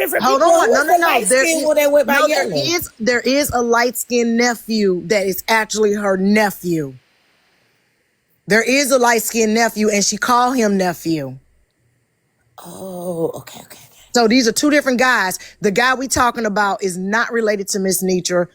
different Hold people. on, no. There is a light-skinned nephew that is actually her nephew. There is a light-skinned nephew, and she called him nephew. Oh, okay. So these are two different guys. The guy we talking about is not related to Miss Nitra.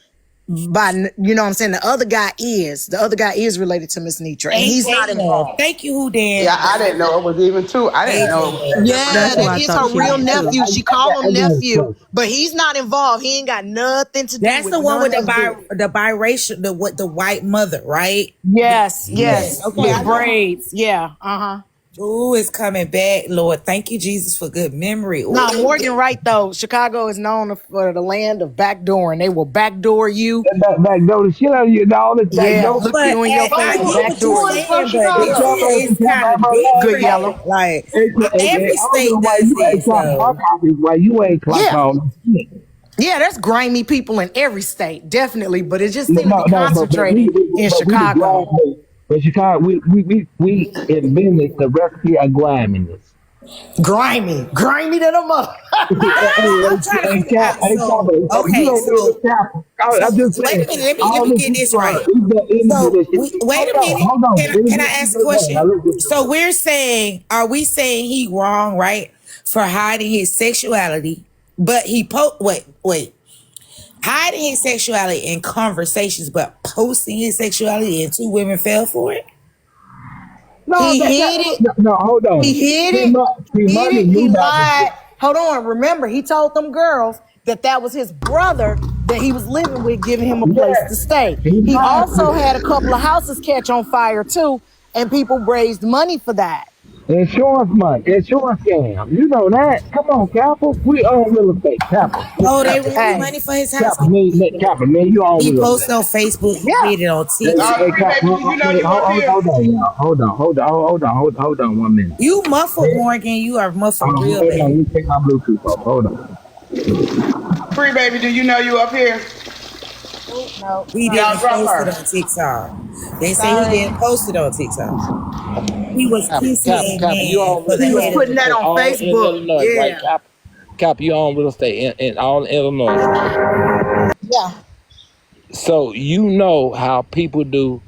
You know what I'm saying? The other guy is related to Miss Nitra, and he's not involved. Thank you, Hudan. Yeah, I didn't know it was even two. I didn't know it was. Yeah, that is her real nephew. She called him nephew, but he's not involved. He ain't got nothing to do with it. That's the one with the biracial, the white mother, right? Yes. Okay, With braids. Yeah. Ooh, it's coming back, Lord. Thank you, Jesus, for good memory. Ooh. No, Morgan, right though. Chicago is known for the land of backdooring. They will backdoor you. Backdoor the shit out of you. All this backdoor. Look you in your face and backdoor you. It's kind of Good yellow. Like every state does this. Why you ain't clock on? Yeah, there's grimy people in every state, definitely, but it just seems to be concentrated in Chicago. But Chicago, we invented the recipe of griminess. Grimy than a mother. I'm trying to figure out. Okay, I'm just saying. Wait a minute, let me get this right. Wait a minute. Hold on. Can I ask a question? So are we saying he wrong, right, for hiding his sexuality? But he hiding his sexuality in conversations, but posting his sexuality, and two women fell for it? He hid it. No, hold on. He hid it. He lied. Hold on. Remember, he told them girls that was his brother that he was living with, giving him a place to stay. He also had a couple of houses catch on fire, too, and people raised money for that. Insurance scam. You know that. Come on, Capel. We own real estate, Capel. Oh, they raised money for his house. Capel, man, you own real estate. He posted on Facebook. He did it on TikTok. Hold on 1 minute. You muffled, Morgan. You are muffled real bad. Let me take my Bluetooth off. Hold on. Free baby, do you know you up here? No. He didn't post it on TikTok. They say he didn't post it on TikTok. He was kissing He was putting that on Facebook. Illinois, right? Cap, you own real estate in all Illinois. Yeah. So you know how people do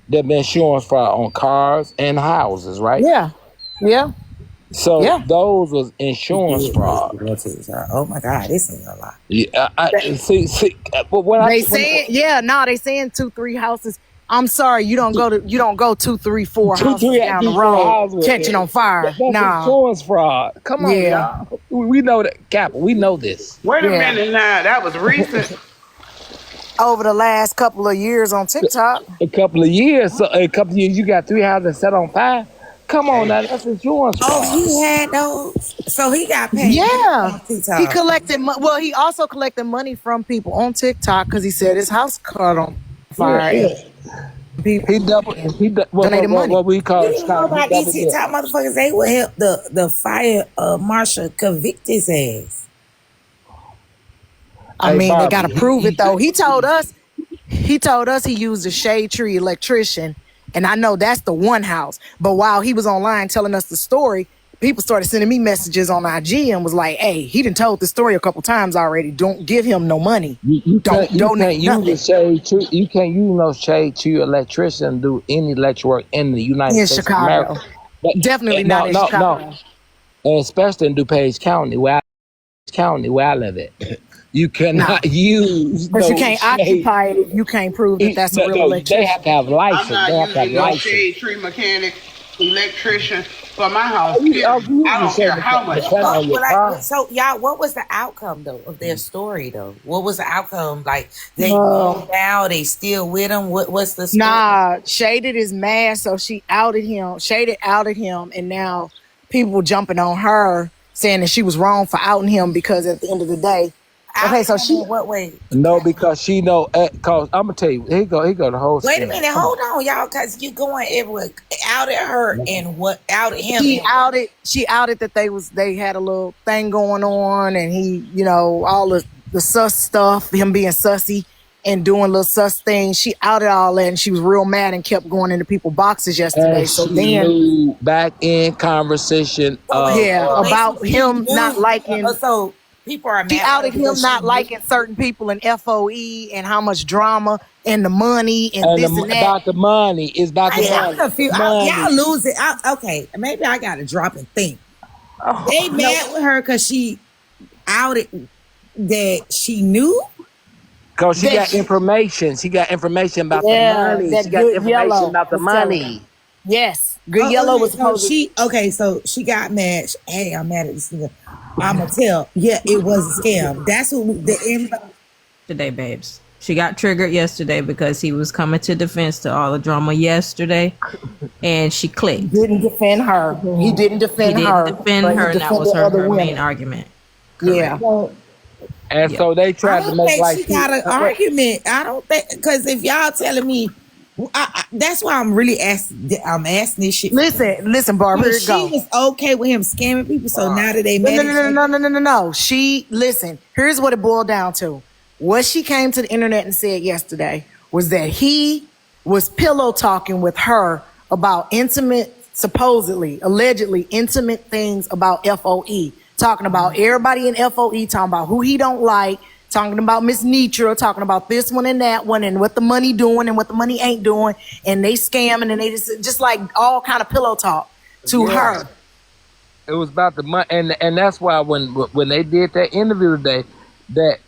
their insurance fraud on cars and houses, right? Yeah. So those was insurance fraud. Oh my God, this is a lot. Yeah, see. But they saying 2-3 houses. I'm sorry, you don't go 2-3-4 houses down the road catching on fire. That's insurance fraud. Come on, y'all. We know that, Cap. We know this. Wait a minute now. That was recent. Over the last couple of years on TikTok. A couple of years, you got 3 houses set on fire. Come on now, that's insurance fraud. Oh, he had those. So he got paid. Yeah. On TikTok. He collected he also collected money from people on TikTok because he said his house caught on fire. Yeah. He donated money. What we call you know about these TikTok motherfuckers? They will help the fire marshal convict his ass. I mean, they got to prove it though. He told us he used a shade tree electrician, and I know that's the one house. But while he was online telling us the story, people started sending me messages on IG and was like, "Hey, he done told the story a couple times already. Don't give him no money. You can't use no shade tree electrician do any electric work in the United States Chicago. of America. But, definitely not in Chicago. No. Especially in DuPage County, where I live at. You cannot use. Because you can't occupy it if you can't prove that that's a real electrician. They have to have license. I'm not using no shade tree mechanic, electrician for my house. I don't care how much. So y'all, what was the outcome though of their story though? What was the outcome? Like they moved out, they still with him? What's the story? Nah, Shaded is mad, so she outed him. Shaded outed him, and now people jumping on her saying that she was wrong for outing him because at the end of the day. Okay, so she what way? No, because she know. Cause I'm gonna tell you, he go the whole. Wait a minute, hold on, y'all, cause you going everywhere. Outed her and what? Outed him. She outed that they had a little thing going on, and he, all the sus stuff, him being sussy and doing little sus things. She outed all that, and she was real mad and kept going into people's boxes yesterday. So then back in conversation, about him not liking. So People are She mad at her outed him because she not knew. liking certain people in FOE and how much drama and the money and And this and that. about the money. It's about the Yeah. I'm money. confused. Y'all Money. lose it. Okay, maybe I got to drop and think. They No. mad with her because she outed that she knew. Because she That got information. She got information about the yeah, money. She that got Good information Yellow about the was telling her. money. Yes. Good Oh, Yellow okay, was so supposed to. so she got mad. Hey, I'm mad at this nigga. I'ma tell. Yeah, it was a scam. That's what the end. Today, babes. She got triggered yesterday because he was coming to defense to all the drama yesterday, and she clicked. Didn't defend her. He didn't He defend didn't her, defend but her, he and that was defended her, other her main women. argument. Yeah. Correct. And Yeah. so they I tried to don't make think like she got an argument. I don't think because if y'all telling me, that's why I'm really asking. I'm asking this shit. Listen, Barbara, here Because it she go. was okay with him scamming people, so now that they No, met no, each no, other, no, no, no, no, no. She listen. Here's what it boiled down to. What she came to the internet and said yesterday was that he was pillow talking with her about intimate, supposedly, allegedly intimate things about FOE. Talking about everybody in FOE, talking about who he don't like, talking about Miss Nitra, talking about this one and that one, and what the money doing and what the money ain't doing, and they scamming and they just like all kind of pillow talk to her. it was about the money, and that's why when they did that interview today, that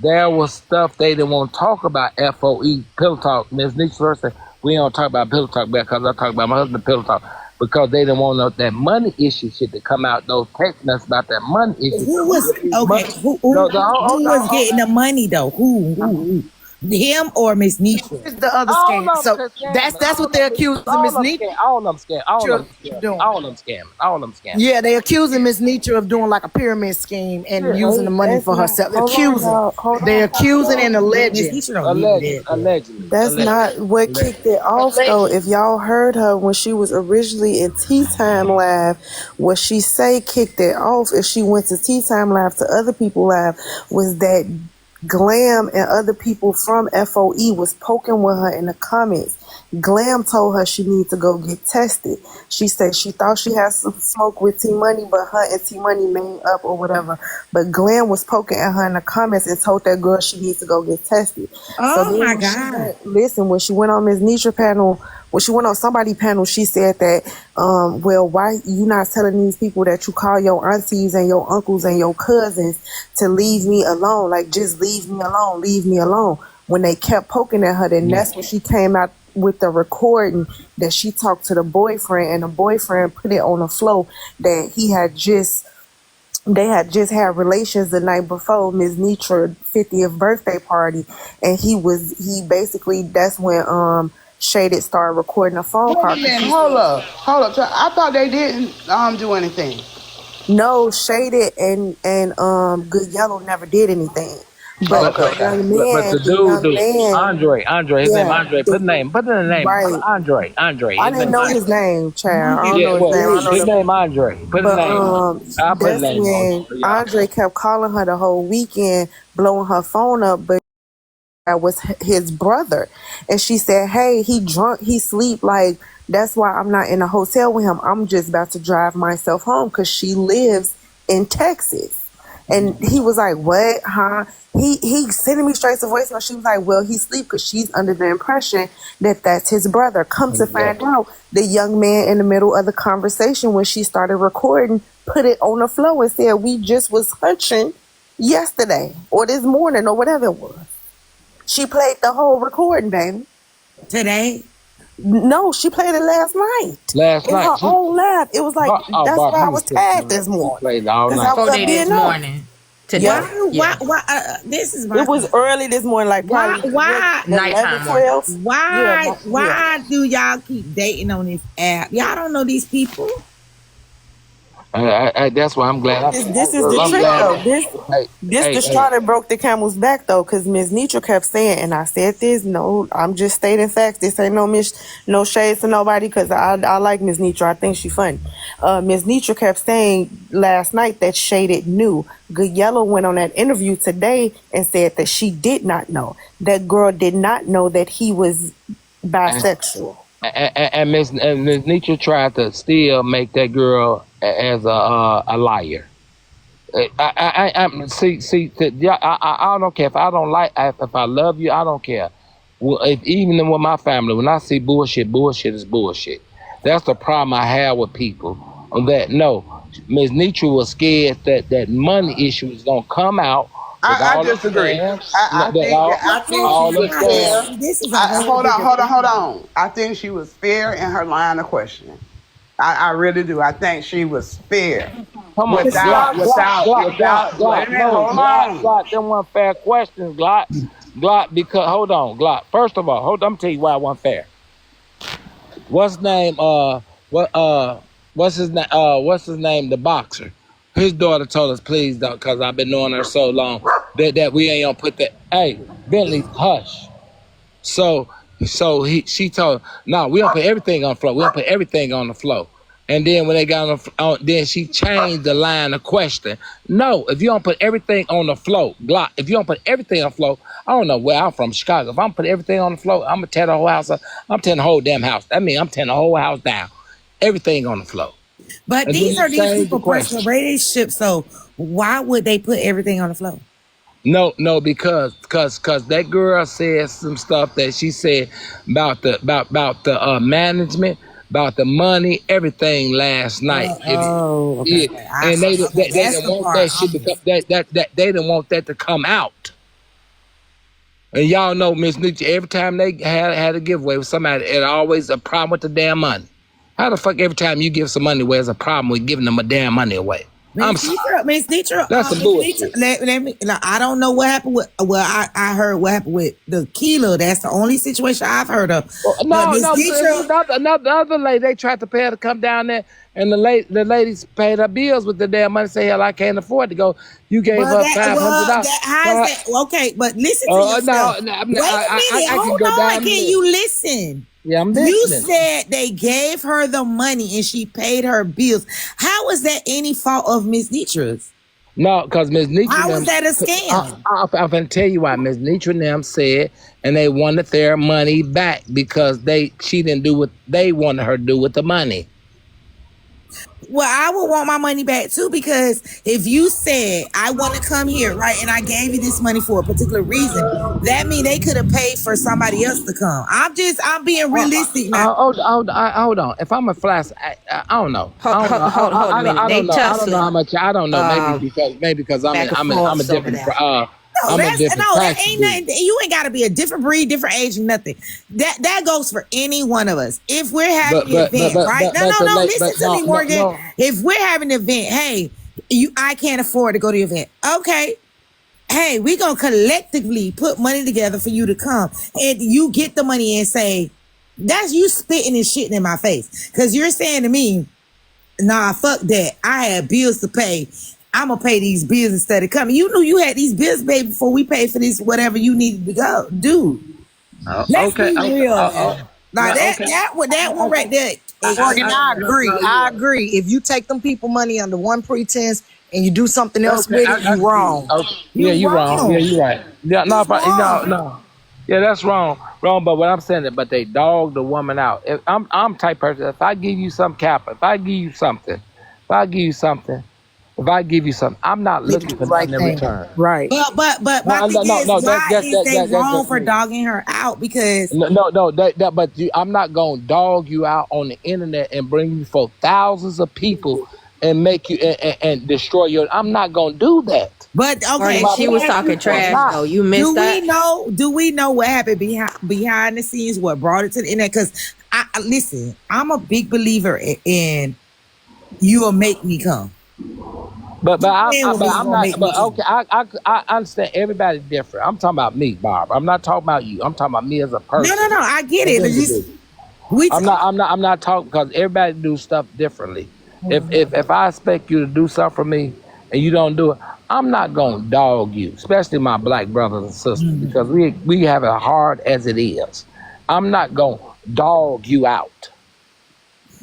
there was stuff they didn't want to talk about. FOE pillow talk. Ms. Nietzsche first said we don't talk about pillow talk because I talk about my husband pillow talk because they didn't want that money issue shit to come out. Those text messages about that money issue. who was okay? Who was getting the money though? Who? Him or Miss Nisha? Here's the other All scam. of So them scamming. that's what they're accusing Miss Nitra All of them scamming. All of them scamming. doing. All of them scamming. All of them scamming. Yeah, they accusing Miss Nitra of doing like a pyramid scheme and using the money for herself. They're accusing and Miss alleging. Nisha don't give a damn. Allegedly. That's not what kicked it off, though. If y'all heard her when she was originally in Tea Time Live, what she say kicked it off if she went to Tea Time Live to other people live was that Glam and other people from FOE was poking with her in the comments. Glam told her she needed to go get tested. She said she thought she had some smoke with T Money, but her and T Money made up or whatever. But Glam was poking at her in the comments and told that girl she needs to go get tested. Oh my God. Listen, when she went on Ms. Nisha panel, when she went on somebody panel, she said that, well, why you not telling these people that you call your aunties and your uncles and your cousins to leave me alone? Like, just leave me alone, leave me alone. When they kept poking at her, then that's when she came out with the recording that she talked to the boyfriend, and the boyfriend put it on the floor that they had just had relations the night before Ms. Nitra's 50th birthday party, and he basically, that's when Shaded started recording a phone call. Hold up. I thought they didn't do anything. No, Shaded and Good Yellow never did anything. But the young man, Andre, his name Andre. Put in the name. Right. Andre. I didn't know his name, child. I don't Yeah, know his name. I know his name Andre. Put the name. I'll put the That's name when on. Yeah. Andre kept calling her the whole weekend, blowing her phone up, but that was his brother. And she said, hey, he drunk, he sleep, like, that's why I'm not in a hotel with him. I'm just about to drive myself home because she lives in Texas. And he was like, what? Huh? He sending me straight to voicemail. She was like, well, he sleep because she's under the impression that that's his brother. Come to find out, the young man in the middle of the conversation when she started recording put it on the floor and said, we just was hunching yesterday or this morning or whatever it was. She played the whole recording, baby. Today? No, she played it last night. Last in night. her own live. It was like, that's why I was tagged this morning. Played all night. 4 days this morning. Today. Why? This is my. It was early this morning, like probably why? 11, 12. Why do y'all keep dating on this app? Y'all don't know these people. That's why I'm glad. This is the trick, though. This the straw that broke the camel's back, though, because Ms. Nitra kept saying, and I said this, no, I'm just stating facts. This ain't no shade to nobody, because I like Ms. Nitra. I think she funny. Ms. Nitra kept saying last night that Shaded knew. Good Yellow went on that interview today and said that she did not know. That girl did not know that he was bisexual. And Ms. Nitra tried to still make that girl as a liar. Yeah, I don't care if I don't like, if I love you, I don't care. Well, if even with my family, when I see bullshit, bullshit is bullshit. That's the problem I have with people. On that, no, Ms. Nietzsche was scared that that money issue was gonna come out with I all the disagree. scams, I that think all, I think all she the was Right. fair. scams. See, this is a whole Hold on, different hold on, hold thing. on. I think she was fair in her line of questioning. I really do. I think she was fair. Come on, Glock, Glock, Glock, Glock, Glock. Wait a minute, No, hold Glock, on. Glock. Them weren't fair questions, Glock. Glock, because hold on, Glock. First of all, hold. I'm tell you why it wasn't fair. What's his name? What? What's his name? What's his name? The boxer. His daughter told us, please don't, cause I've been knowing her so long that we ain't gonna put that. Hey, Bentley, hush. So she told, no, we don't put everything on the floor. We don't put everything on the floor. And then when they got then she changed the line of question. No, if you don't put everything on the floor, Glock, if you don't put everything on the floor, I don't know where I'm from, Chicago. If I'm put everything on the floor, I'm gonna tear the whole house up. I'm tearing the whole damn house. That means I'm tearing the whole house down. Everything on the floor. But And then these you are these change the people' personal question. relationships. So why would they put everything on the floor? No, because that girl said some stuff that she said about the management, about the money, everything last night. Oh, okay, Yeah, okay. and Okay, they that's didn't the want part that I shit to come, missed. that they didn't want that to come out. And y'all know Miss Nietzsche, every time they had a giveaway with somebody, it always a problem with the damn money. How the fuck every time you give some money away, there's a problem with giving them a damn money away? I'm Miss sorry. Nitra, Miss Nitra, That's some Miss Nitra, bullshit. let me. Now, I don't know what happened with. Well, I heard what happened with the Keela. That's the only situation I've heard of. But No, Miss no, Nitra, another lady, they tried to pay her to come down there, and the ladies paid her bills with the damn money. Say, hell, I can't afford to go. You gave her $500. that how is Well, that? Okay, but listen to yourself. no, Wait a minute, I can hold go on. down Can there. you listen? Yeah, I'm You listening. said they gave her the money and she paid her bills. How is that any fault of Miss Nitra's? No, because Ms. Nietzsche How them, is that a scam? I'm going to tell you why Ms. Nietzsche and them said, and they wanted their money back because she didn't do what they wanted her to do with the money. Well, I would want my money back too, because if you said I want to come here, right, and I gave you this money for a particular reason, that means they could have paid for somebody else to come. I'm being realistic now. Hold on. If I'm a flash, I don't know. Hold a minute. I They don't know. I don't know how tussling much. I don't know. Maybe because back and I'm a forth over different. there. No, I'm a different that tax ain't breed. nothing. You ain't got to be a different breed, different age, nothing. That goes for any one of us. If we're having an event, right? No. Listen to me, Morgan. No. If we're having an event, hey, I can't afford to go to the event. Okay, hey, we gonna collectively put money together for you to come, and you get the money and say, that's you spitting and shitting in my face, because you're saying to me, nah, fuck that. I had bills to pay. I'm gonna pay these bills instead of coming. You knew you had these bills, baby, before we paid for this, whatever you needed to go do. Let's Okay. be real, man. Like Okay. that one right there. Morgan, I No, agree. no, I yeah. agree. If you take them people money under one pretense and you do something else Okay, with it, you wrong. okay. Yeah, You you wrong. Yeah, wrong. you right. Yeah, no, You but wrong. no. Yeah, that's wrong. Wrong. But what I'm saying is, but they dog the woman out. If I'm type person. If I give you some cap, if I give you something, I'm not They do looking the for right nothing in thing. return. Right. But my No, thing is, why that's is they that's wrong just for me. dogging her out? Because No, but I'm not gonna dog you out on the internet and bring you for thousands of people and make you and destroy your. I'm not gonna do that. but okay, Morgan, let she me was ask you a talking I'm trash question. not. though. You missed that. Do we know what happened behind the scenes? What brought it to the internet? Because listen, I'm a big believer in you will make me come. But You playing with but me, you I'm gonna not. make me But okay, come. I understand everybody's different. I'm talking about me, Barb. I'm not talking about you. I'm talking about me as a person, No, I get as it. an But just individual. we. I'm not talking because everybody do stuff differently. If I expect you to do something for me and you don't do it, I'm not gonna dog you, especially my black brothers and sisters, because we have it hard as it is. I'm not gonna dog you out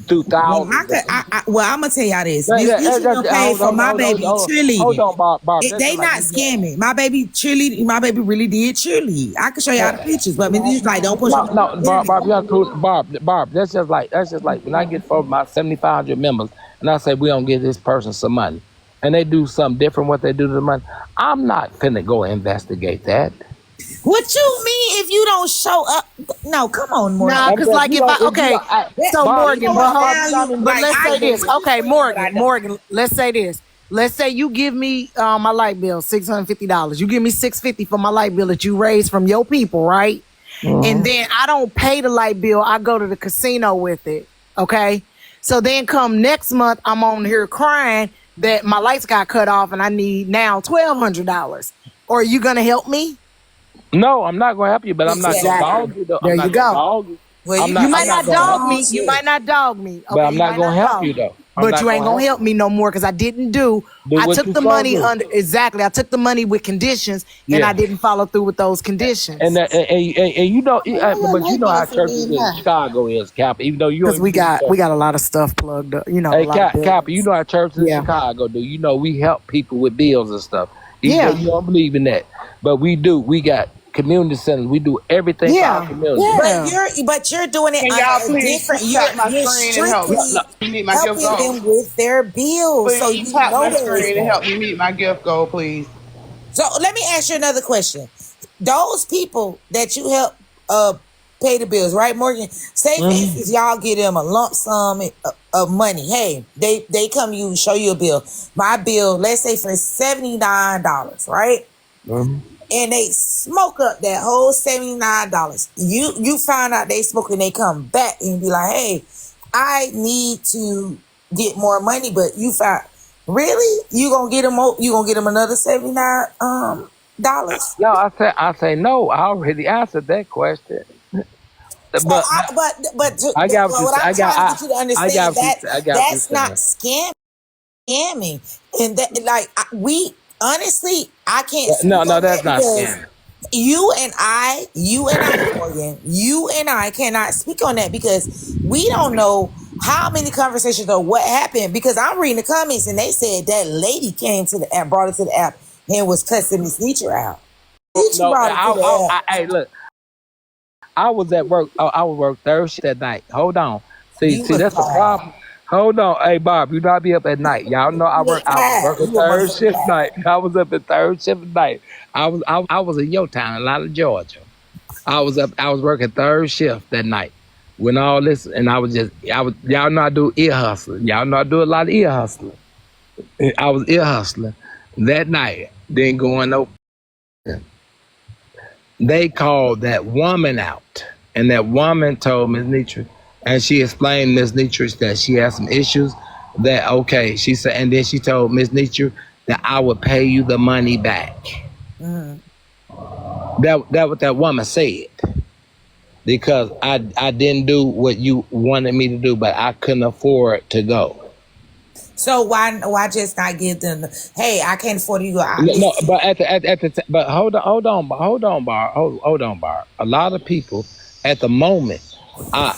through Well, thousands of people. I'm gonna tell y'all this. Miss Nisha done paid for my baby Hold cheerleading. on, Barb. That's They just like not me. scamming. My baby cheerleading. My baby really did cheerlead. I can show y'all the pictures, but Miss Nisha like, don't push No, them on no, the internet. Barb, you have to, Barb. That's just like when I get for my 7,500 members, and I say we don't give this person some money. and they do something different what they do to the money, I'm not finna go investigate that. What you mean if you don't show up? No, come on, Morgan. Nah, because like if I okay, so Bob, Morgan, you know but let's say this. Okay, Morgan. Morgan, let's say this. Let's say you give me my light bill, $650. You give me $650 for my light bill that you raised from your people, right? And then I don't pay the light bill. I go to the casino with it. Okay. So then come next month, I'm on here crying that my lights got cut off and I need now $1,200. Or are you gonna help me? No, I'm not gonna help you, but I'm not gonna dog you though. There you go. Well, You might not dog me. You might not dog me. But I'm not gonna help you though. But you ain't gonna help me no more because I didn't do. I took the money under I took the money with conditions, and I didn't follow through with those conditions. And you know, but you know how churches in Chicago is, Cap. Even though you, because we got a lot of stuff plugged up. You know, hey, Cap, you know how churches in Chicago do. You know, we help people with bills and stuff. Even though you don't believe in that, but we do. We got community centers. We do everything for our community. But you're doing it Can y'all under please different. tap my You're screen and help me meet my gift helping goal? them with their bills. Please So you tap know my there screen and is. help me meet my gift goal, please. So let me ask you another question. Those people that you help pay the bills, right, Morgan? Say for instance, y'all get them a lump sum of money. Hey, they come you show you a bill. My bill, let's say for $79, right? And they smoke up that whole $79. You find out they smoke and they come back and be like, hey, I need to get more money, but you found really you gonna get them another $79 dollars? No, I say no. I already answered that question. But I got what what I'm trying to get you to understand that's not scamming. scamming, and that like we honestly I can't. No, that's not scamming. You and I, Morgan, you and I cannot speak on that because we don't know how many conversations or what happened. Because I'm reading the comments and they said that lady came to the app, brought it to the app, and was cussing Miss Nietzsche out. Hey, look, I was at work. I would work third shift at night. Hold on, see, that's the problem. Hold on, hey Bob, you know I be up at night. Y'all know I was working third shift night. I was up at third shift night. I was in your town, Atlanta, Georgia. I was working third shift that night. When all this, and y'all know I do ear hustling. Y'all know I do a lot of ear hustling. I was ear hustling that night. Then going over, they called that woman out, and that woman told Ms. Nietzsche. And she explained Ms. Nietzsche that she had some issues. That okay, she said, and then she told Ms. Nietzsche that I would pay you the money back. That what that woman said, because I didn't do what you wanted me to do, but I couldn't afford to go. So why just not give them? Hey, I can't afford to go. No, but hold on, Bar. A lot of people at the moment.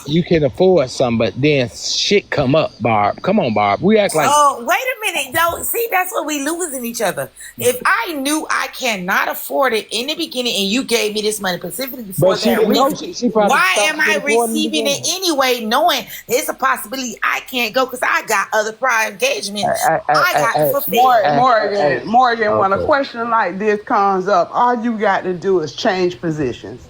You can afford some, but then shit come up, Barb. Come on, Barb. We act like. Oh, wait a minute. No, see, that's what we losing each other. If I knew I cannot afford it in the beginning, and you gave me this money specifically for that reason, why am I receiving it anyway, knowing there's a possibility I can't go because I got other prior engagements I got to fulfill. Morgan, when a question like this comes up, all you got to do is change positions.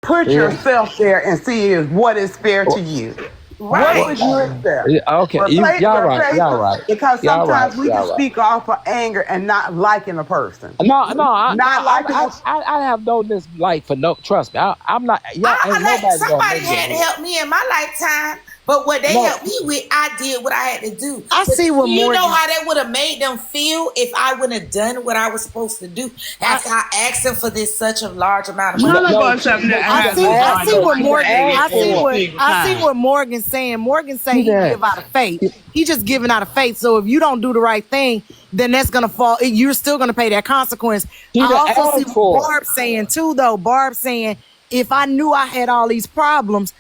Put yourself there and see what is fair to you. Right. What would you expect? Okay, y'all right. Because sometimes we can speak off of anger and not liking a person. I have no dislike for no. Trust me, I'm not. Somebody had to help me in my lifetime. But what they helped me with, I did what I had to do. You know how that would have made them feel if I wouldn't have done what I was supposed to do after I asked them for this such a large amount of money. I see what Morgan's saying. Morgan's saying he give out of faith. He just giving out of faith. So if you don't do the right thing, then that's gonna fall. You're still gonna pay that consequence. I also see what Barb's saying too, though. Barb's saying if I knew I had all these problems,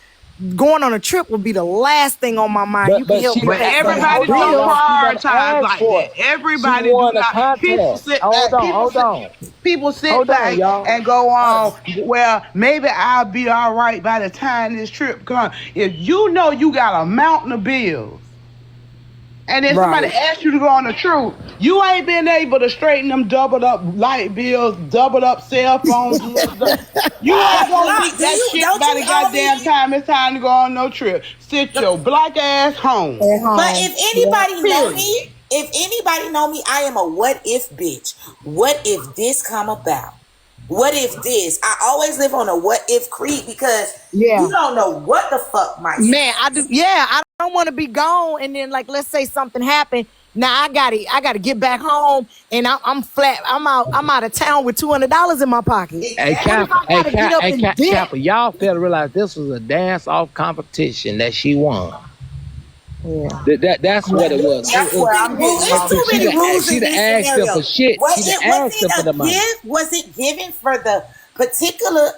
going on a trip would be the last thing on my mind. You can help me. But everybody don't prioritize like that. Everybody do not. People sit back and go on. Well, maybe I'll be all right by the time this trip comes. If you know you got a mountain of bills And then somebody Right. asks you to go on the truth, you ain't been able to straighten them doubled up light bills, doubled up cell phones. You ain't gonna Glock, meet that shit don't by you the goddamn always? time it's time to go on no trip. Sit your black ass home. At But home. if Yeah. anybody know Period. me, I am a what if bitch. What if this come about? What if this? I always live on a what if creed because Yeah. you don't know what the fuck might Man, happen. I do. Yeah, I don't want to be gone, and then like, let's say something happened. Now I gotta get back home, and I'm flat. I'm out of town with $200 in my pocket. Hey, What if Exactly. Kappa, I gotta get up and dip? Kappa, y'all fail to realize this was a dance-off competition that she won. Yeah. That's what it was. That's where I'm getting It's lost too too. many rules in She'd this have asked them scenario. for shit. Was She'd it have asked them for the a money. gift? Was it given for the particular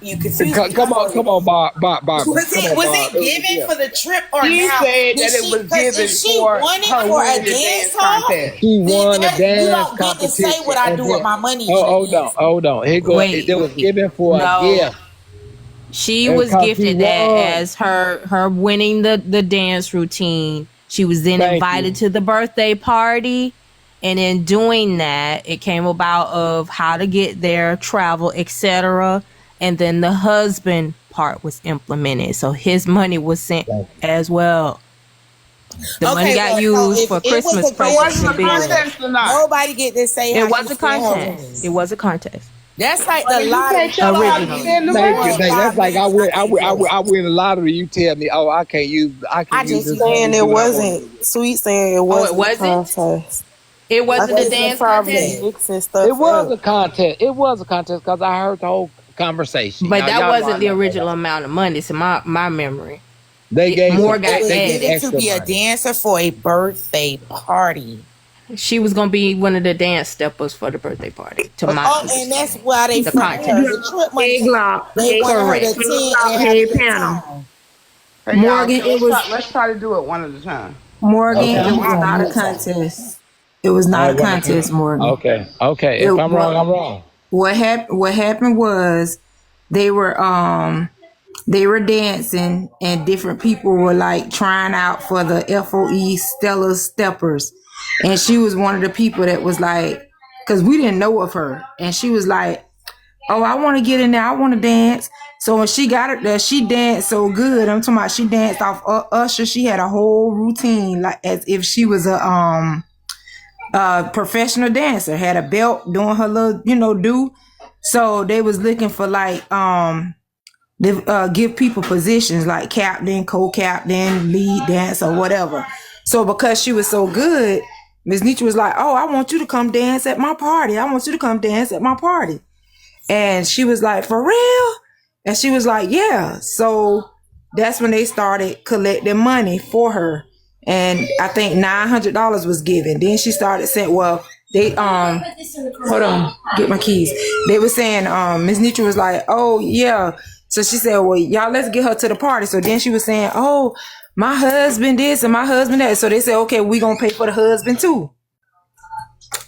you confused me. Come on, Barbara. Was it given for the trip or She now? said Did that it she? was Because if given she for won it her for a winning the dance dance hall, contest. She then won a you dance don't get to say competition, what I and do with then my money in a dance. hold on. Here go. Wait, It was wait. given for a No. gift, She and was because she gifted that won. as her winning the dance routine. She was then Thank invited you. to the birthday party, and in doing that, it came about of how to get there, travel, etc. And then the husband part was implemented, so his money was sent Thank as well. The money Okay, got well, so used if for it was Christmas a So presents was it and a dance bills. contest or not? nobody get to say It how was she a spent her contest. It winnings. was a contest. That's like Well, the then you can't lottery. tell her how to Originally. spend the Thank you. money. That's like I 5 minutes. I can't do that. I win the lottery. You tell me, oh, I I can use just this money saying to it do what I want to wasn't do. sweet saying it Oh, it wasn't a wasn't? contest. It I wasn't the think they dance probably contest? mixing It stuff was up. a contest. It was a contest because I heard the whole conversation. But that Y'all know I wasn't the know that. original amount of money. It's my memory. They gave More some. It got was They gave given added. to extra be a money. dancer for a birthday party. She was gonna be one of the dance steppers for the birthday party, to my Oh, and that's understanding. why they The fronted her the contest. trip money. Hey 'Cause Glock. they Hey, wanted her to Correct. hey attend Glock. and have a Hey good Panel. time. Hey y'all, Morgan, so it was let's try to do it one at a time. Morgan. Okay, Okay, It I'm was I not a wrong. apologize. contest. It was Oh, not it a wasn't a contest, contest. Morgan. Okay. It If I'm wrong, what I'm wrong. what happened was they were they were dancing and different people were like trying out for the FOE Stella Steppers. And she was one of the people that was like, because we didn't know of her. And she was like, oh, I want to get in there. I want to dance. So when she got it there, she danced so good. I'm talking about she danced off Usher. She had a whole routine like as if she was a professional dancer. Had a belt doing her little, do. So they was looking for like they give people positions like captain, co-captain, lead dancer, whatever. So because she was so good, Miss Nietzsche was like, oh, I want you to come dance at my party. I want you to come dance at my party. And she was like, for real? And she was like, yeah. So that's when they started collecting money for her. And I think $900 was given. Then she started saying, well, they hold on, get my keys. They were saying, Miss Nietzsche was like, oh yeah. So she said, well, y'all let's get her to the party. So then she was saying, oh, my husband this and my husband that. So they said, okay, we gonna pay for the husband too.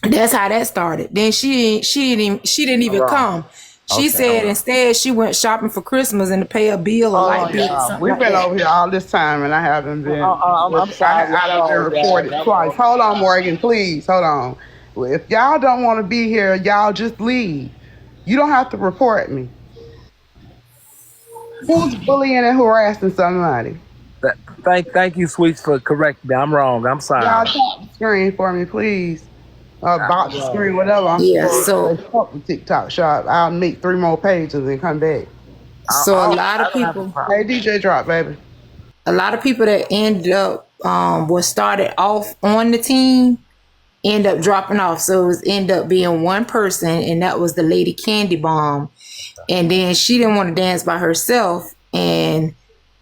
That's how that started. Then she didn't even come. She said instead she went shopping for Christmas and to pay a bill or Hold light on, bill or y'all. something We've like been that. over here all this time, and I haven't been. I'm sorry. I done been reported twice. Hold on, Morgan, please. Hold on. If y'all don't want to be here, y'all just leave. You don't have to report me. Who's bullying and harassing somebody? Thank you, Sweets, for correcting me. I'm wrong. I'm sorry. Y'all tap the screen for me, please. Box the screen, whatever. I'm Yeah, supposed to fuck the TikTok shop. I'll make 3 more pages and come back. So a lot I of don't have a people, problem. Hey, DJ Drop, baby. that end up was started off on the team end up dropping off. So it was end up being one person, and that was the lady Candy Bomb. And then she didn't want to dance by herself, and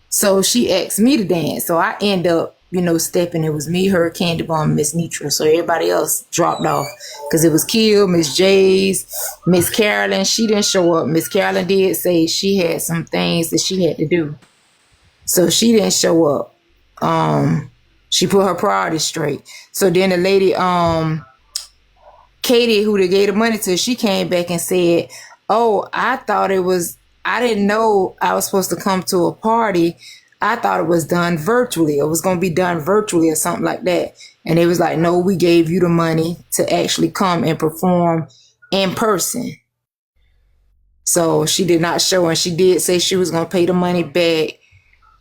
so she asked me to dance. So I end up, stepping. It was me, her, Candy Bomb, Miss Nitra. So everybody else dropped off because it was Kill, Miss J's, Miss Carolyn. She didn't show up. Miss Carolyn did say she had some things that she had to do, so she didn't show up. She put her priorities straight. So then the lady, Katie, who they gave the money to, she came back and said, oh, I didn't know I was supposed to come to a party. I thought it was done virtually. It was going to be done virtually or something like that. And it was like, no, we gave you the money to actually come and perform in person. So she did not show, and she did say she was going to pay the money back,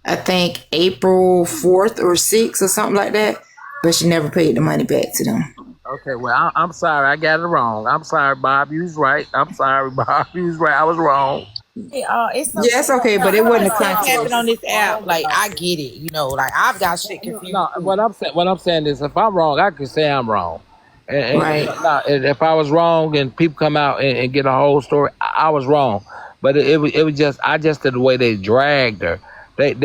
I think April 4th or 6th or something like that. But she never paid the money back to them. Okay, well, I'm sorry. I got it wrong. I'm sorry, Bob. You was right. I'm sorry, Bob. You was right. I was wrong. It's Yeah, it's okay, but it wasn't a stuff happen contest. on this app. Like I get it, like I've got shit confused. No, too. what I'm saying is, if I'm wrong, I can say I'm wrong. Right. And if I was wrong, and people come out and get a whole story, I was wrong. But it was just, I just did the way they dragged her.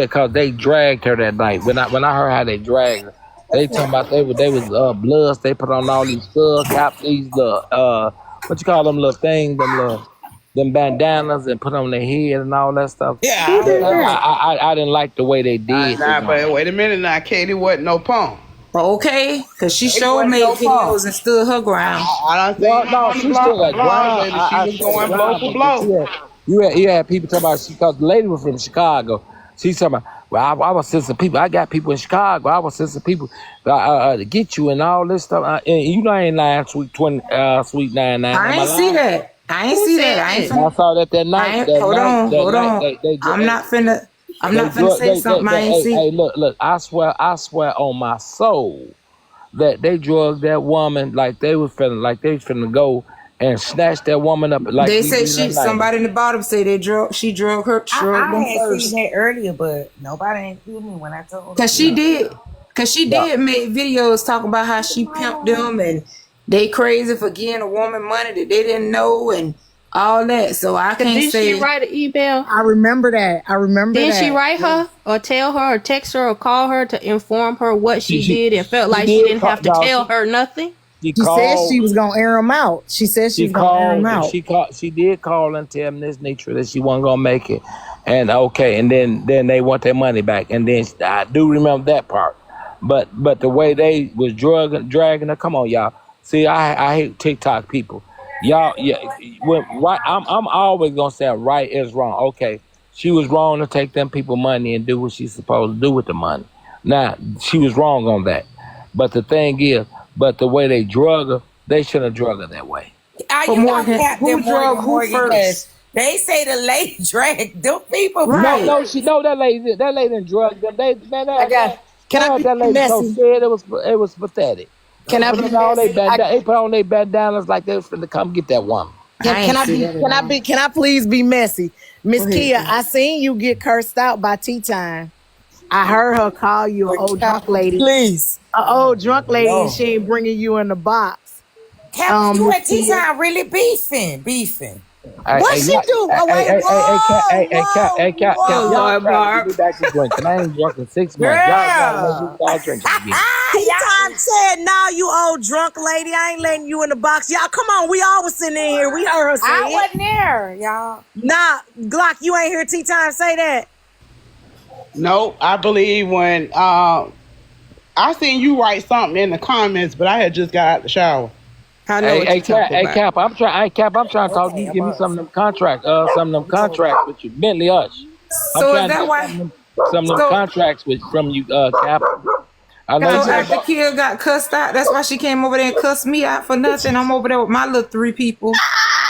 Cause they dragged her that night. When I heard how they dragged her, they talking about they was bloods. They put on all these skull caps, these what you call them little things, them bandanas, and put on their head and all that stuff. Yeah, I didn't like the way they did. But wait a minute now, Katie wasn't no punk. Okay, because she sure wasn't made no videos and stood her ground. I don't Well, think no, she still at ground. She was going blow for blow. You had people talking about, because the lady was from Chicago. She's talking about, well, I was sending some people. I got people in Chicago. I was sending some people to get you and all this stuff. And you know I ain't lying, sweet 99. I ain't see that. I ain't see that. I saw that night. Hold on. I'm not finna say something I ain't see. Hey, look, I swear on my soul that they drugged that woman like they was finna go and snatch that woman up. Like they say somebody in the bottom say she drug her. I them had first. seen that earlier, but nobody included me when I told her. Cause she did make videos talking about how she pimped them and they crazy for giving a woman money that they didn't know and all that. So I can't say. Did she write an email? I remember that. Did she write her or tell her or text her or call her to inform her what she did and felt like she didn't have to tell her nothing? She said she was gonna air them out. She said she was gonna air them out. She did call and tell Miss Nitra that she wasn't gonna make it, and then they want their money back, and then I do remember that part, but the way they was dragging her, come on y'all. See, I hate TikTok people, y'all. Yeah, right. I'm always gonna say right is wrong. Okay, she was wrong to take them people money and do what she's supposed to do with the money. Now she was wrong on that, but the thing is. But the way they drug her, they shouldn't have drug her that way. Who drug who first? They say the lady dragged them people. Right. No, that lady didn't drug them. That lady messy? so scared it was pathetic. Can I be They put on their bandanas like they was finna come get that woman. Can I please be messy? Miss Kia, I seen you get cursed out by Tea Time. I heard her call you an old drunk lady. Please. An old drunk lady, and she ain't bringing you in the box. You at Tea Time really beefing. What she do? Hey, Cap, y'all Barb. Be back to drinking. I ain't drunk in 6 months. Y'all start drinking again. Tea Time said, "Nah, you old drunk lady. I ain't letting you in the box." Y'all, come on. We all was sitting in here. We heard her say I it. wasn't there, y'all. Nah, Glock, you ain't hear Tea Time say that. No, I believe when I seen you write something in the comments, but I had just got out the shower. I know what you're talking about. Cap, I'm trying to talk to you. Give me some of them contracts with you. Bentley Hush. So is that why some of them contracts from you, Cap? I know. So after Kia got cussed out, that's why she came over there and cussed me out for nothing. I'm over there with my little 3 people.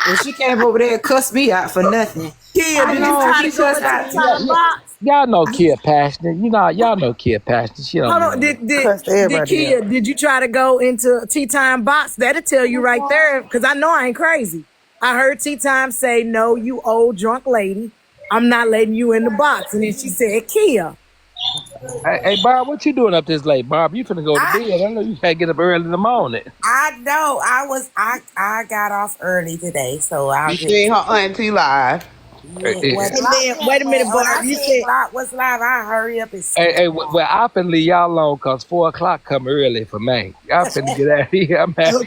And she came over there and cussed me out for nothing. Kia, did you try to cuss out? Y'all know Kia passionate. Y'all know Kia passionate. She don't. Hold on, did Kia? Did you try to go into Tea Time box? That'll tell you right there, because I know I ain't crazy. I heard Tea Time say, "No, you old drunk lady, I'm not letting you in the box." And then she said, "Kia." Hey, Barb, what you doing up this late, Barb? You finna go to bed? I know you can't get up early in the morning. I know. I got off early today, so I'll You seen her auntie live. Wait a minute, Barb. You said Glock was live. I hurry up and see. Hey, well, I finna leave y'all alone because 4 o'clock come early for me. Y'all finna get out of here. I'm happy.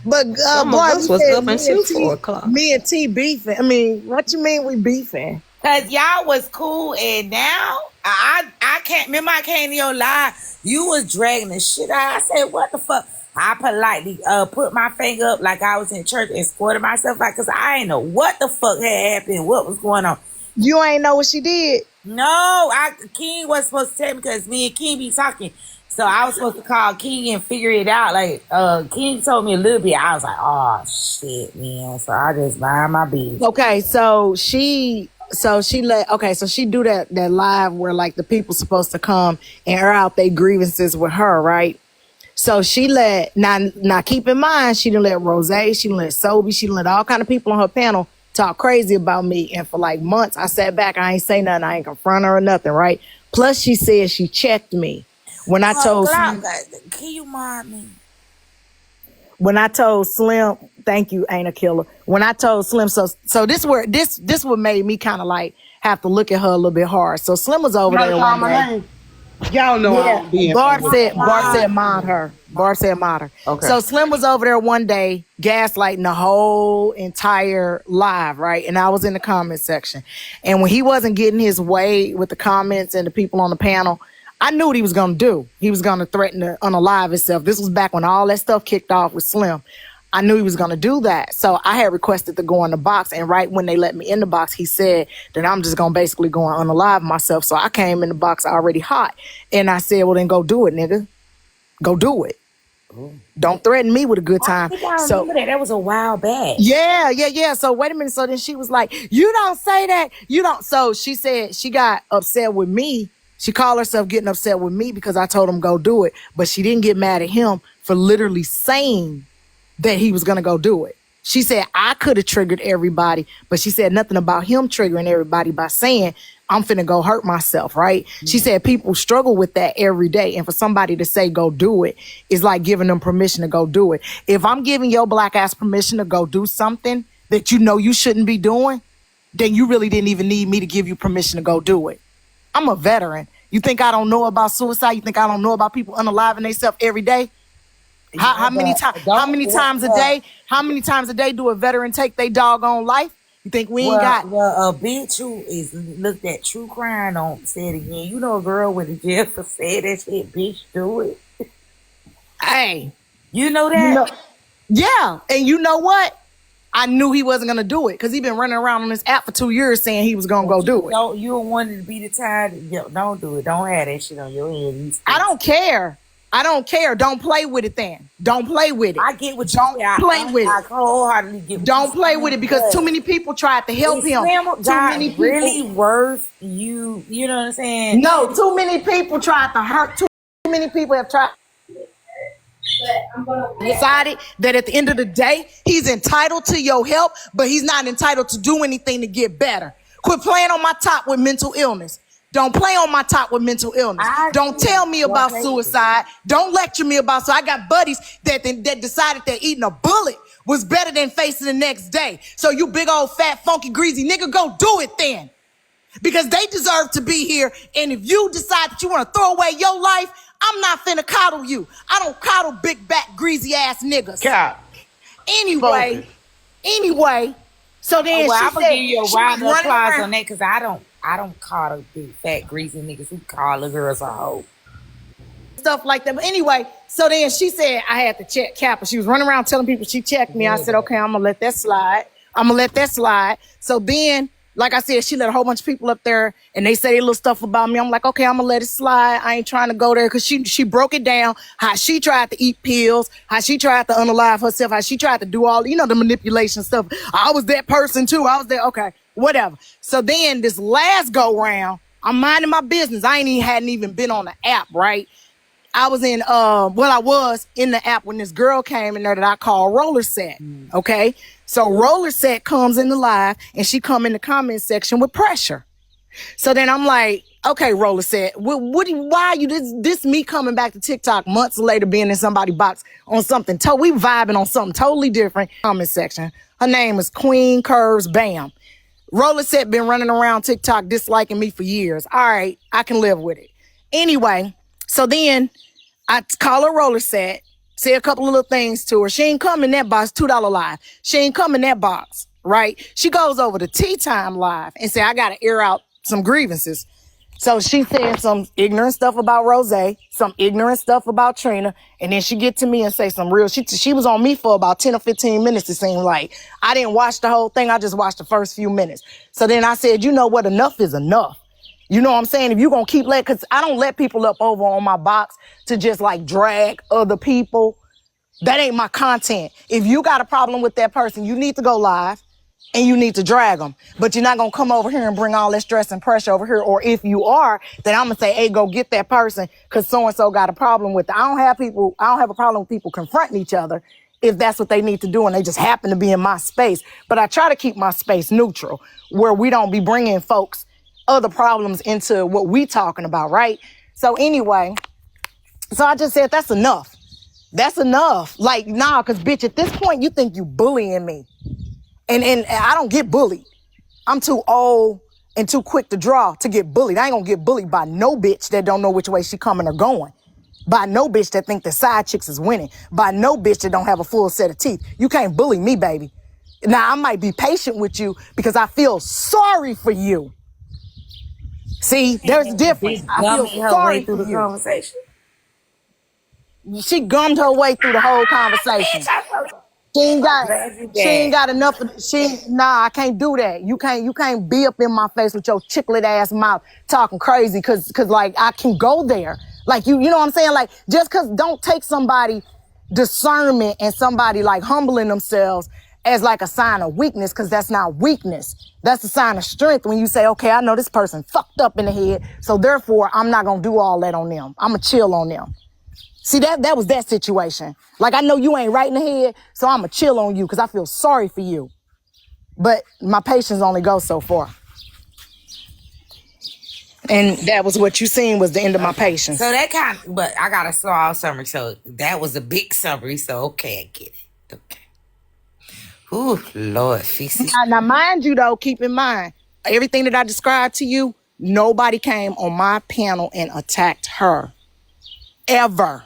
but Barb was up until 4 o'clock. Me and T beefing. I mean, what you mean we beefing? Cause y'all was cool, and now I can't remember. I came to your live. You was dragging the shit out. I said, "What the fuck?" I politely put my finger up like I was in church and squirted myself like, cause I ain't know what the fuck had happened, what was going on. You ain't know what she did? No, King wasn't supposed to tell me because me and King be talking. So I was supposed to call King and figure it out. Like, King told me a little bit. I was like, oh shit, man. So I just mind my business. Okay, so she do that live where like the people supposed to come and air out their grievances with her, right? So she let now keep in mind she didn't let Rose, she didn't let Sobe, she didn't let all kind of people on her panel talk crazy about me. And for like months I sat back, I ain't say nothing, I ain't confront her or nothing, right? Plus she said she checked me when I told Glock, can you mind me? when I told Slim, thank you, ain't a killer. When I told Slim, so this what made me kind of like have to look at her a little bit hard. So Slim was over there one day. Y'all know I don't be in Barb said public. mod her. Barb said mod her. Okay. So Slim was over there one day gaslighting the whole entire live, right? And I was in the comment section. And when he wasn't getting his way with the comments and the people on the panel, I knew what he was going to do. He was going to threaten to unalive himself. This was back when all that stuff kicked off with Slim. I knew he was going to do that. So I had requested to go in the box. And right when they let me in the box, he said that I'm just going to basically go and unalive myself. So I came in the box already hot. And I said, well, then go do it, nigga. Go do it. Don't threaten me with a good time. I remember that. That was a while back. Yeah. So wait a minute. So then she was like, you don't say that. You don't. So she said she got upset with me. She called herself getting upset with me because I told him go do it. But she didn't get mad at him for literally saying that he was going to go do it. She said I could have triggered everybody, but she said nothing about him triggering everybody by saying I'm finna go hurt myself, right? Mm-hmm. She said people struggle with that every day. And for somebody to say go do it is like giving them permission to go do it. If I'm giving your black ass permission to go do something that you know you shouldn't be doing, then you really didn't even need me to give you permission to go do it. I'm a veteran. You think I don't know about suicide? You think I don't know about people unaliving themselves every day? How many times a day? How many times a day do a veteran take their doggone life? You think we ain't got? Well, a bitch who is looked at true crime on said again. You know, a girl went to jail for saying that shit. Bitch, do it. Hey, you know that? Yeah, and you know what? I knew he wasn't gonna do it because he been running around on this app for 2 years saying he was gonna go do it. You don't want it to be the time. Don't do it. Don't have that shit on your head. I don't care. Don't play with it then. Don't play with it. I get what you don't play with it. I wholeheartedly get what don't play with it because too many people tried to help him. Too many people really worth you. You know what I'm saying? No, too many people tried to hurt. Too many people have tried. Decided that at the end of the day, he's entitled to your help, but he's not entitled to do anything to get better. Quit playing on my top with mental illness. Don't play on my top with mental illness. Don't tell me about suicide. Don't lecture me about suicide. I got buddies that decided that eating a bullet was better than facing the next day. So you big old fat funky greasy nigga, go do it then. Because they deserve to be here. And if you decide that you want to throw away your life, I'm not finna coddle you. I don't coddle big back greasy ass niggas. Cap. Anyway. So then I'm gonna give you a round of applause on that because I don't coddle big fat greasy niggas who call the girls a hoe. Stuff like that. But anyway, so then she said I had to check Kappa. She was running around telling people she checked me. I said, okay, I'm gonna let that slide. So then, like I said, she let a whole bunch of people up there and they say their little stuff about me. I'm like, okay, I'm gonna let it slide. I ain't trying to go there because she broke it down how she tried to eat pills, how she tried to unalive herself, how she tried to do all, the manipulation stuff. I was that person too. I was there. Okay, whatever. So then this last go round, I'm minding my business. I hadn't even been on the app, right? I was in the app when this girl came in there that I call Roller Set. Okay. So Roller Set comes in the live and she come in the comment section with pressure. So then I'm like, okay, Roller Set, why are you this me coming back to TikTok months later being in somebody's box on something? We vibing on something totally different. Comment section. Her name is Queen Curves Bam. Roller Set been running around TikTok disliking me for years. All right, I can live with it. Anyway, so then I call her Roller Set, say a couple of little things to her. She ain't come in that box, $2 live. She ain't come in that box, right? She goes over to Tea Time Live and say, I got to air out some grievances. So she said some ignorant stuff about Rose, some ignorant stuff about Trina, and then she get to me and say some real, she was on me for about 10 or 15 minutes, it seemed like. I didn't watch the whole thing, I just watched the first few minutes. So then I said, you know what, enough is enough. You know what I'm saying? If you gonna keep because I don't let people up over on my box to just like drag other people. That ain't my content. If you got a problem with that person, you need to go live and you need to drag them. But you're not going to come over here and bring all that stress and pressure over here. Or if you are, then I'm going to say, hey, go get that person because so-and-so got a problem with it. I don't have a problem with people confronting each other if that's what they need to do and they just happen to be in my space. But I try to keep my space neutral where we don't be bringing folks other problems into what we talking about, right? So anyway, so I just said, that's enough. That's enough. Like, nah, because, bitch, at this point, you think you bullying me. And I don't get bullied. I'm too old and too quick to draw to get bullied. I ain't gonna get bullied by no bitch that don't know which way she coming or going. By no bitch that think the side chicks is winning. By no bitch that don't have a full set of teeth. You can't bully me, baby. Now, I might be patient with you because I feel sorry for you. See, there's a difference. I feel sorry for you. Conversation. She gummed her way through the whole conversation. She ain't got enough of I can't do that. You can't be up in my face with your chiclet ass mouth talking crazy cause like I can go there. Like you know what I'm saying? Like just cause don't take somebody discernment and somebody like humbling themselves as like a sign of weakness, cause that's not weakness. That's a sign of strength when you say, okay, I know this person fucked up in the head, so therefore I'm not gonna do all that on them. I'ma chill on them. See, that was that situation. Like, I know you ain't right in the head, so I'ma chill on you because I feel sorry for you. But my patience only goes so far. And that was what you seen was the end of my patience. So but I got a small summary, so that was a big summary, so okay, I get it. Okay. Ooh, Lord, fix it. Now, mind you, though, keep in mind, everything that I described to you, nobody came on my panel and attacked her. Ever.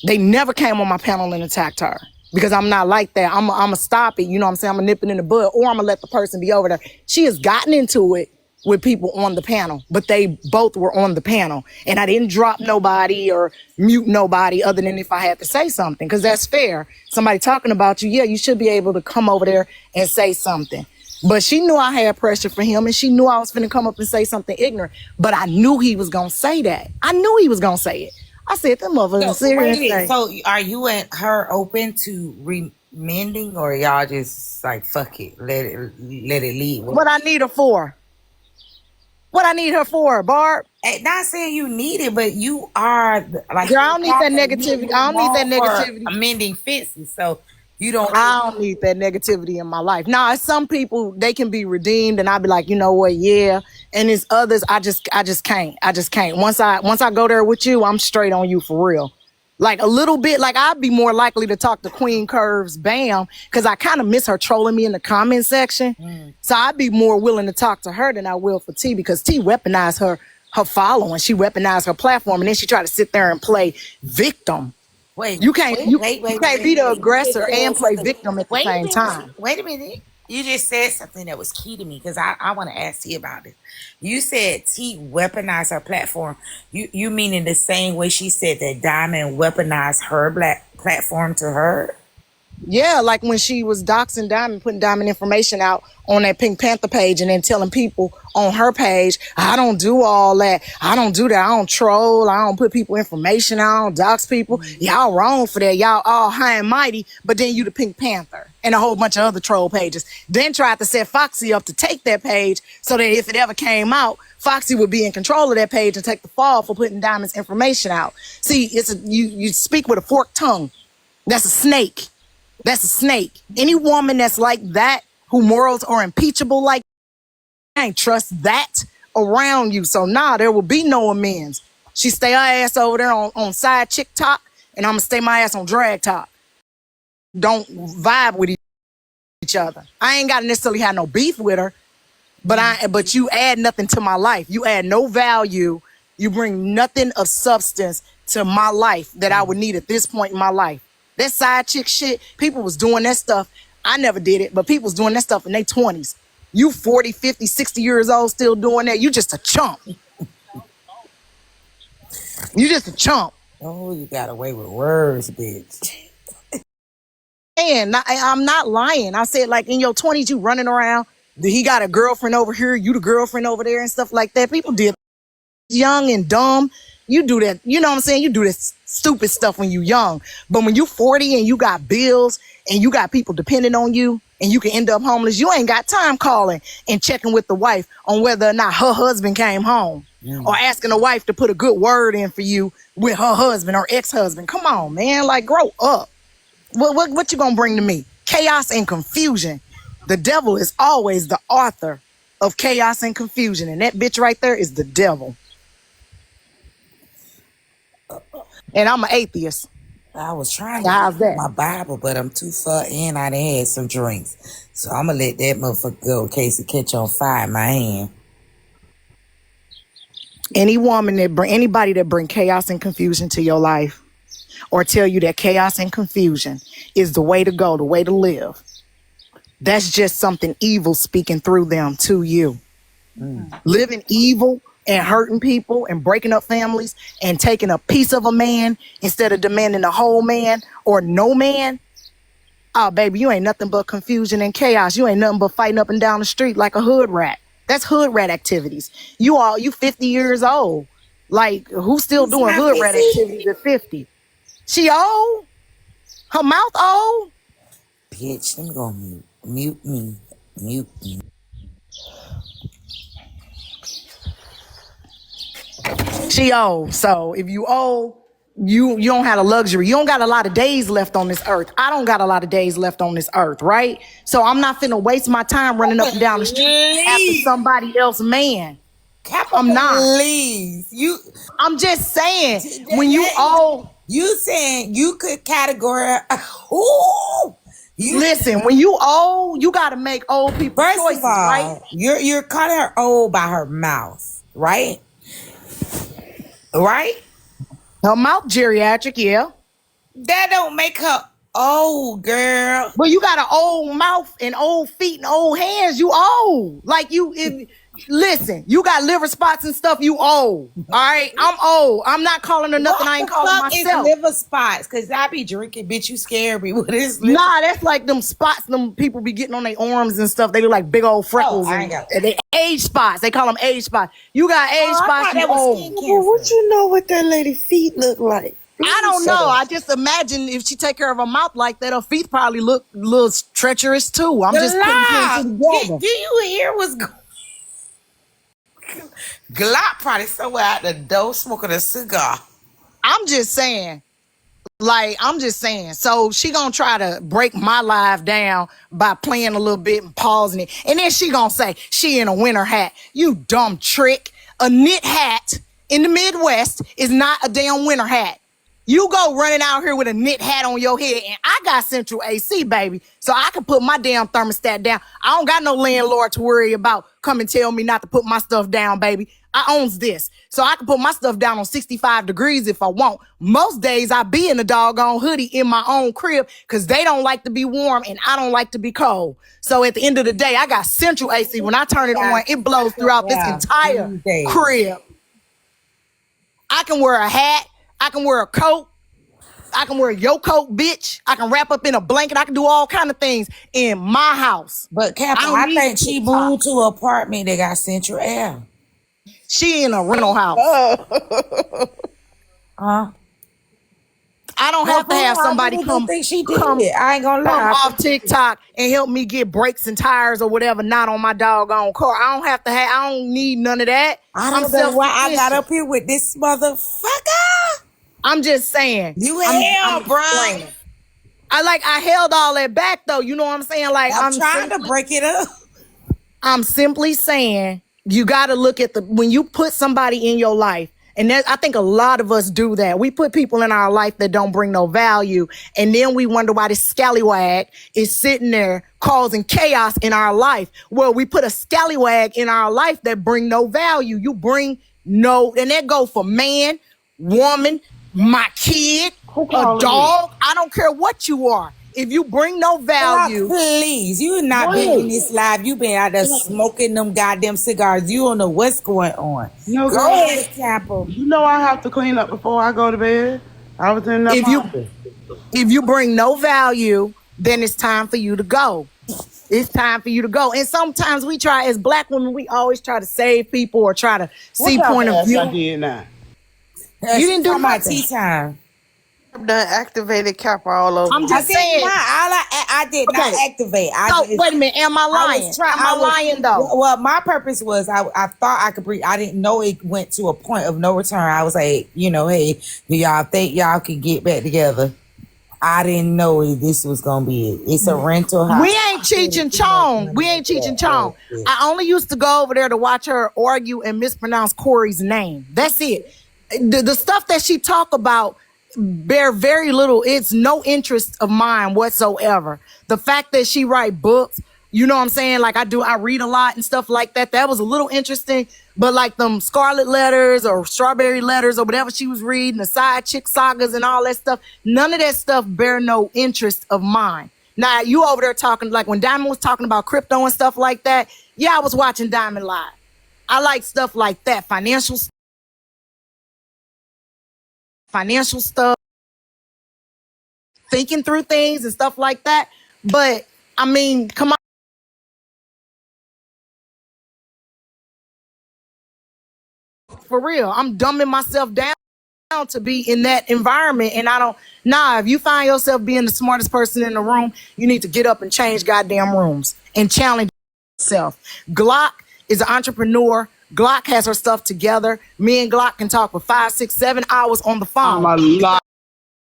They never came on my panel and attacked her because I'm not like that. I'm going to stop it. You know what I'm saying? I'm going to nip it in the bud or I'm going to let the person be over there. She has gotten into it with people on the panel, but they both were on the panel. And I didn't drop nobody or mute nobody other than if I had to say something because that's fair. Somebody talking about you, yeah, you should be able to come over there and say something. But she knew I had pressure for him and she knew I was finna come up and say something ignorant. But I knew he was gonna say that. I knew he was gonna say it. I said, that motherfucker serious. So are you and her open to remending or y'all just like, fuck it, let it lead? What I need her for? What I need her for, Barb? Not saying you need it, but you are like... Girl, I don't need that negativity. I don't need that negativity. Amending fences, so... I don't need that negativity in my life. Now, some people, they can be redeemed and I'll be like, you know what, yeah. And there's others, I just can't. I just can't. Once I go there with you, I'm straight on you for real. Like a little bit, like I'd be more likely to talk to Queen Curves Bam because I kind of miss her trolling me in the comment section. So I'd be more willing to talk to her than I will for T because T weaponized her following. She weaponized her platform and then she tried to sit there and play victim. You can't be the aggressor and play victim at the same time. Wait a minute. You just said something that was key to me because I want to ask T about it. You said T weaponized her platform. You mean in the same way she said that Diamond weaponized her black platform to her? Yeah, like when she was doxing Diamond, putting Diamond information out on that Pink Panther page and then telling people on her page, I don't do all that. I don't do that. I don't troll. I don't put people information out. I don't dox people. Y'all wrong for that. Y'all all high and mighty, but then you the Pink Panther and a whole bunch of other troll pages. Then tried to set Foxy up to take that page so that if it ever came out, Foxy would be in control of that page and take the fall for putting Diamond's information out. See, you speak with a forked tongue. That's a snake. That's a snake. Any woman that's like that, who morals are impeachable like, I ain't trust that around you. So there will be no amends. She stay her ass over there on side chick talk, and I'm gonna stay my ass on drag talk. Don't vibe with each other. I ain't gotta necessarily have no beef with her, but you add nothing to my life. You add no value. You bring nothing of substance to my life that I would need at this point in my life. That side chick shit, people was doing that stuff. I never did it, but people was doing that stuff in their 20s. You 40, 50, 60 years old still doing that. You just a chump. You just a chump. Oh, you got away with words, bitch. And I'm not lying. I said, like, in your 20s, you running around He got a girlfriend over here, you the girlfriend over there and stuff like that. People did young and dumb. You do that, you know what I'm saying? You do this stupid stuff when you young. But when you 40 and you got bills and you got people depending on you and you can end up homeless, you ain't got time calling and checking with the wife on whether or not her husband came home. Or asking the wife to put a good word in for you with her husband or ex-husband. Come on, man. Like, grow up. What you gonna bring to me? Chaos and confusion. The devil is always the author of chaos and confusion. And that bitch right there is the devil. And I'm an atheist. I was trying to How's read that? my Bible, but I'm too far in. I done had some drinks. So I'm going to let that motherfucker go in case it catch on fire in my hand. Anybody that bring chaos and confusion to your life or tell you that chaos and confusion is the way to go, the way to live, that's just something evil speaking through them to you. Living evil and hurting people and breaking up families and taking a piece of a man instead of demanding a whole man or no man. Oh, baby, you ain't nothing but confusion and chaos. You ain't nothing but fighting up and down the street like a hood rat. That's hood rat activities. You 50 years old. Like, who's still doing hood rat activities at 50? She old? Her mouth old? Bitch, let me go mute me. Mute me. She old. So if you old, you don't have a luxury. You don't got a lot of days left on this earth. I don't got a lot of days left on this earth, right? So I'm not finna waste my time running up and down the street after somebody else man. I'm not. Please. I'm just saying, when you old. You saying you could categorize. Ooh. Listen, when you old, you got to make old people choices, right? You're calling her old by her mouth, right? Right? Her mouth geriatric, yeah. That don't make her old, girl. Well, you got an old mouth and old feet and old hands. You old. Like listen, you got liver spots and stuff. You old. All right, I'm old. I'm not calling her nothing. I ain't calling myself. Is liver spots? Cause I be drinking, bitch. You scare me. What is liver? Nah, that's like them spots. Them people be getting on their arms and stuff. They look like big old freckles. And they age spots. They call them age spots. You got age spots. You old. Well, what you know what that lady feet look like? I don't know. I just imagine if she take care of her mouth like that, her feet probably look a little treacherous too. I'm just putting together. Do you hear what's going? Glock probably somewhere out the door smoking a cigar. I'm just saying. So she gonna try to break my life down by playing a little bit and pausing it. And then she gonna say she in a winter hat. You dumb trick. A knit hat in the Midwest is not a damn winter hat. You go running out here with a knit hat on your head, and I got central AC, baby, so I can put my damn thermostat down. I don't got no landlord to worry about come and tell me not to put my stuff down, baby. I owns this, so I can put my stuff down on 65 degrees if I want. Most days I be in a doggone hoodie in my own crib because they don't like to be warm and I don't like to be cold. So at the end of the day, I got central AC. When I turn it on, it blows throughout this entire crib. I can wear a hat. I can wear a coat. I can wear your coat, bitch. I can wrap up in a blanket. I can do all kind of things in my house. But Captain, I think she moved to an apartment that got central air. She in a rental house. I don't have to have somebody come I ain't gonna lie. off TikTok and help me get brakes and tires or whatever not on my doggone car. I don't need none of that. I don't know why I got up here with this motherfucker. I'm just saying. You hell, bro. I held all that back though. You know what I'm saying? Like I'm trying to break it up. I'm simply saying you got to look at when you put somebody in your life. And I think a lot of us do that. We put people in our life that don't bring no value. And then we wonder why this scallywag is sitting there causing chaos in our life. Well, we put a scallywag in our life that bring no value. You bring no, and that go for man, woman, my kid, a dog. I don't care what you are. If you bring no value. Please, you not been in this live. You been out there smoking them goddamn cigars. You don't know what's going on. No, go ahead, Campbell. You know I have to clean up before I go to bed. I was in the If you bring no value, then it's time for you to go. it's time for you to go. And sometimes we try, as black women, we always try to save people or try to see What point of else I view. did now? You didn't do my nothing. tea time. I've done activated Kappa all over. I'm I just did saying. not. I did not Okay. activate. So wait a minute, am I lying? Am I lying though? Well, my purpose was I thought I could breathe. I didn't know it went to a point of no return. I was like, hey, do y'all think y'all could get back together? I didn't know this was gonna be it. It's a rental house. We ain't Cheech and Chong. We ain't Cheech and Chong. I only used to go over there to watch her argue and mispronounce Corey's name. That's it. The stuff that she talk about bear very little. It's no interest of mine whatsoever. The fact that she write books, you know what I'm saying? Like I read a lot and stuff like that. That was a little interesting. But like them Scarlet Letters or Strawberry Letters or whatever she was reading, the side chick sagas and all that stuff, none of that stuff bear no interest of mine. Now, you over there talking, like when Diamond was talking about crypto and stuff like that, yeah, I was watching Diamond live. I like stuff like that, financial stuff, thinking through things and stuff like that. But I mean, come on. For real, I'm dumbing myself down to be in that environment. And if you find yourself being the smartest person in the room, you need to get up and change goddamn rooms and challenge yourself. Glock is an entrepreneur. Glock has her stuff together. Me and Glock can talk for 5, 6, 7 hours on the phone. I'm a lot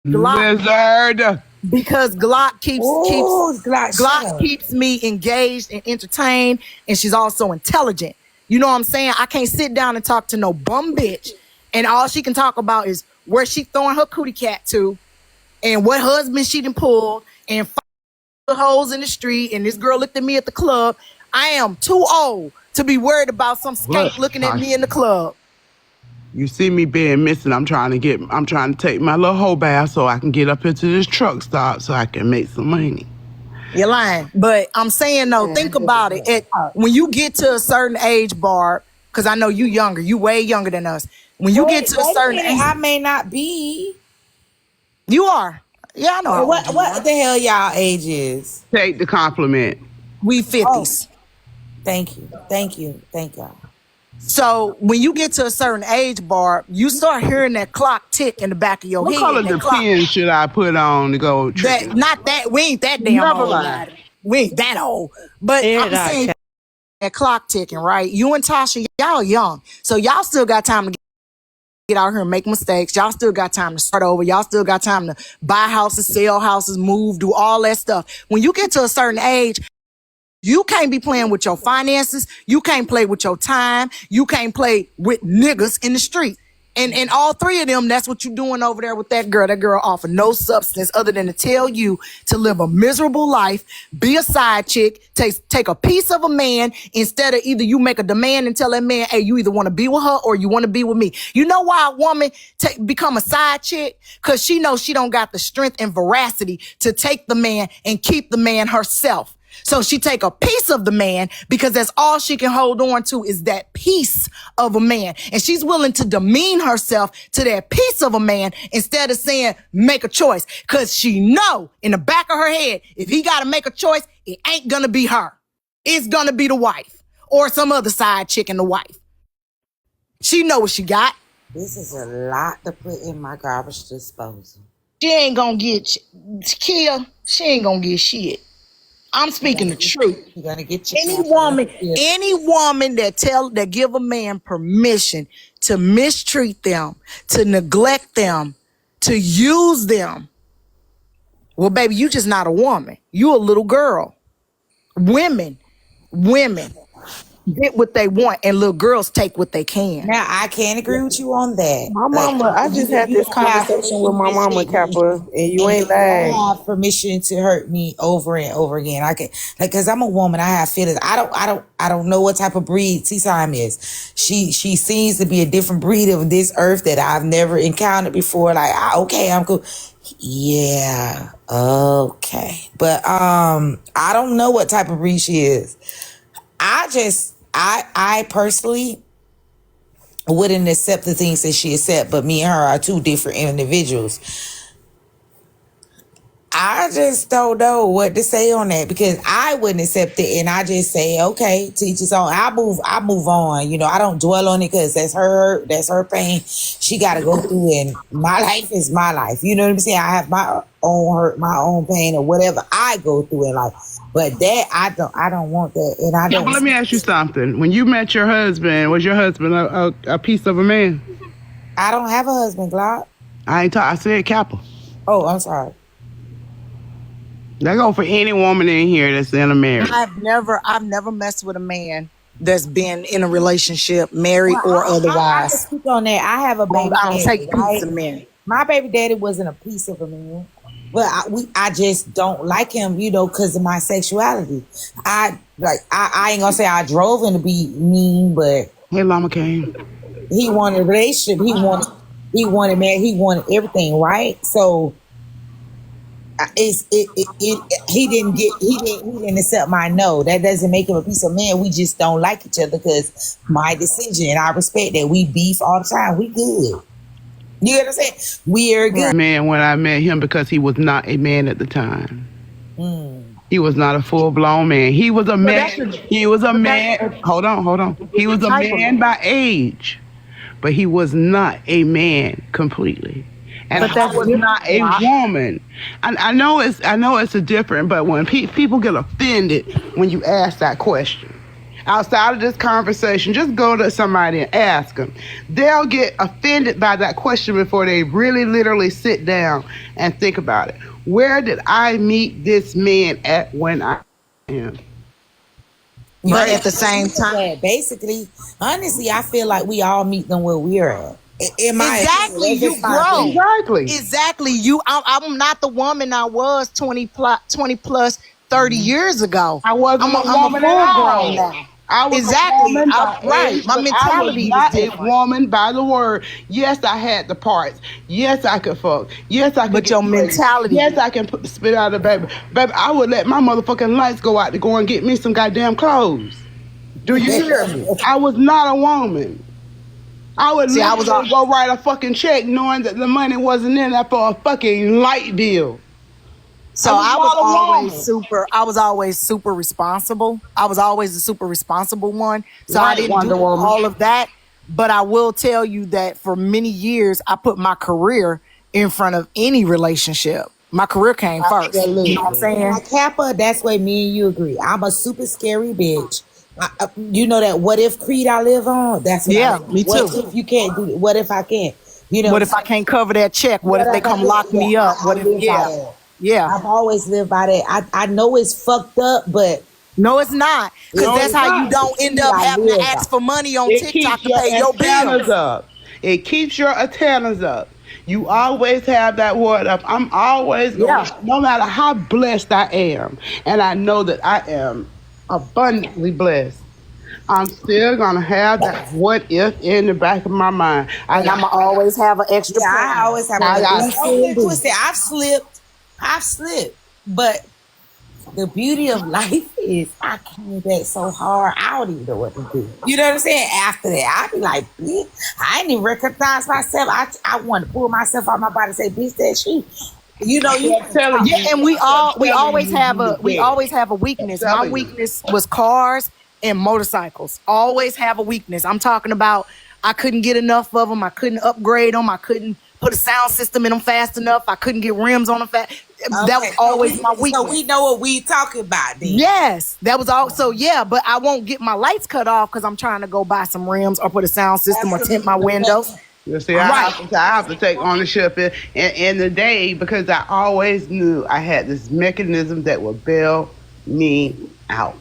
lizard. Because Glock keeps me engaged and entertained, and she's also intelligent. You know what I'm saying? I can't sit down and talk to no bum bitch, and all she can talk about is where she throwing her cootie cat to, and what husband she done pulled, and hoes in the street, and this girl looked at me at the club. I am too old to be worried about some skank looking at me in the club. You see me being missing. I'm trying to take my little hoe bath so I can get up into this truck stop so I can make some money. You're lying. But I'm saying though, think about it. When you get to a certain age, Barb, because I know you younger, you way younger than us. When you get to a certain age, I may not be. You are. Yeah, I know. What the hell y'all age is? Take the compliment. We 50s. Thank you. Thank y'all. So when you get to a certain age, Barb, you start hearing that clock tick in the back of your What head. color the pin should I put on to go That, not that. We ain't that damn Never old. mind. We ain't that old. But I'm saying that clock ticking, right? You and Tasha, y'all young. So y'all still got time to get out here and make mistakes. Y'all still got time to start over. Y'all still got time to buy houses, sell houses, move, do all that stuff. When you get to a certain age, you can't be playing with your finances. You can't play with your time. You can't play with niggas in the street. And all three of them, that's what you're doing over there with that girl. That girl offer no substance other than to tell you to live a miserable life, be a side chick, take a piece of a man instead of either you make a demand and tell that man, hey, you either want to be with her or you want to be with me. You know why a woman become a side chick? Because she knows she don't got the strength and veracity to take the man and keep the man herself. So she take a piece of the man because that's all she can hold on to is that piece of a man. And she's willing to demean herself to that piece of a man instead of saying, make a choice. Because she know in the back of her head, if he got to make a choice, it ain't going to be her. It's going to be the wife or some other side chick and the wife. She know what she got. This is a lot to put in my garbage disposal. She ain't going to get, Kia, she ain't going to get shit. I'm speaking the truth. You're gonna get your any woman that give a man permission to mistreat them, to neglect them, to use them. Well, baby, you just not a woman. You a little girl. Women get what they want, and little girls take what they can. Now, I can't agree with you on that. My mama, I just had this conversation with my mama, Kappa, and you ain't lying. I have permission to hurt me over and over again. I can, like, cause I'm a woman. I have feelings. I don't know what type of breed T-Time is. She seems to be a different breed of this earth that I've never encountered before. Like, okay, I'm cool. Yeah, okay, but I don't know what type of breed she is. I personally wouldn't accept the things that she accept, but me and her are two different individuals. I just don't know what to say on that because I wouldn't accept it, and I just say, okay, teach his own. I move on. You know, I don't dwell on it because that's her pain. She got to go through it. And my life is my life. You know what I'm saying? I have my own hurt, my own pain, or whatever I go through in life. But that I don't want that, and I Yeah, don't. but let me ask you something. When you met your husband, was your husband a piece of a man? I don't have a husband, Glock. I said Kappa. Oh, I'm sorry. That go for any woman in here that's in a marriage. I've never messed with a man that's been in a relationship, married Well, or I can otherwise. speak on that. I have a baby I don't daddy, take right? pizza men. My baby daddy wasn't a piece of a man, but I just don't like him, you know, because of my sexuality. I ain't gonna say I drove him to be mean, but Hey, Llama Kane. he wanted a relationship. He wanted man. He wanted everything, right? So he didn't accept my no. That doesn't make him a piece of man. We just don't like each other because my decision. I respect that. We beef all the time. We good. You know what I'm saying? We are good. Man, when I met him because he was not a man at the time. He was not a full blown man. He was a man. He was a man. Hold on. He was a man by age, but he was not a man completely. And I was not a woman. I know it's a different, but when people get offended when you ask that question. Outside of this conversation, just go to somebody and ask them. They'll get offended by that question before they really literally sit down and think about it. Where did I meet this man at when I am? But at the same time, Yeah, basically, honestly, I feel like we all meet them where we're at. In my exactly, opinion, you grow. Exactly. Exactly, I'm not the woman I was 20 plus 30 years ago. I wasn't a woman at all. I was Exactly. a woman Right. age, My but mentality I is was not different. a woman by the word. Yes, I had the parts. Yes, I could fuck. Yes, I could. But get your pregnant. mentality. Yes, I can spit out a baby. Baby, I would let my motherfucking lights go out to go and get me some goddamn clothes. Do you hear me? I was not a woman. I would literally go write a fucking check knowing that the money wasn't in there for a fucking light bill. So I was always super responsible. I was always the super responsible one. So I didn't do all of that. But I will tell you that for many years, I put my career in front of any relationship. My career came first. You know what I'm saying? Like Kappa, that's where me and you agree. I'm a super scary bitch. You know that what if creed I live on? That's what I live. Me too. What if you can't do it? What if I can't? You know, what if I can't cover that check? What if they come lock me up? What if, yeah. I've always lived by that. I know it's fucked up, but no, it's not. Because that's how you don't end up having to ask for money on TikTok to pay your bills. It keeps your antennas up. You always have that word up. I'm always going, no matter how blessed I am, and I know that I am abundantly blessed, I'm still gonna have that what if in the back of my mind. I'm gonna always have an extra. I always have. I've slipped, but the beauty of life is I came back so hard, I don't even know what to do. You know what I'm saying? After that, I'd be like, bitch, I didn't even recognize myself. I wanted to pull myself out my body and say, bitch, that's you. You know, and we always have a weakness. My weakness was cars and motorcycles. Always have a weakness. I'm talking about I couldn't get enough of them. I couldn't upgrade them. I couldn't put a sound system in them fast enough. I couldn't get rims on them fast. That was always my weakness. So we know what we talking about then. Yes, that was also, but I won't get my lights cut off because I'm trying to go buy some rims or put a sound system or tint my windows. You see, I have to take ownership in the day because I always knew I had this mechanism that would bail me out.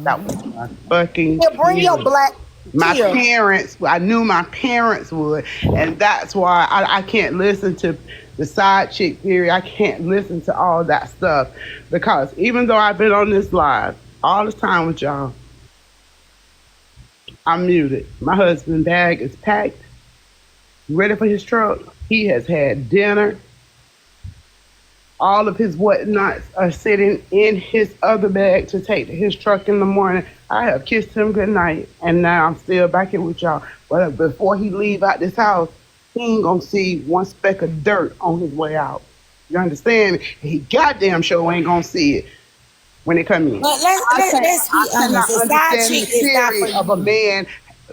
That was my fucking bring your black. My parents, I knew my parents would, and that's why I can't listen to the side chick theory. I can't listen to all that stuff because even though I've been on this live all the time with y'all, I'm muted. My husband's bag is packed, ready for his truck. He has had dinner. All of his whatnots are sitting in his other bag to take to his truck in the morning. I have kissed him goodnight, and now I'm still back here with y'all. But before he leave out this house, he ain't gonna see one speck of dirt on his way out. You understand? He goddamn sure ain't gonna see it when they come in. But let's be I honest. cannot The side understand the chick is not for theory of a you. man,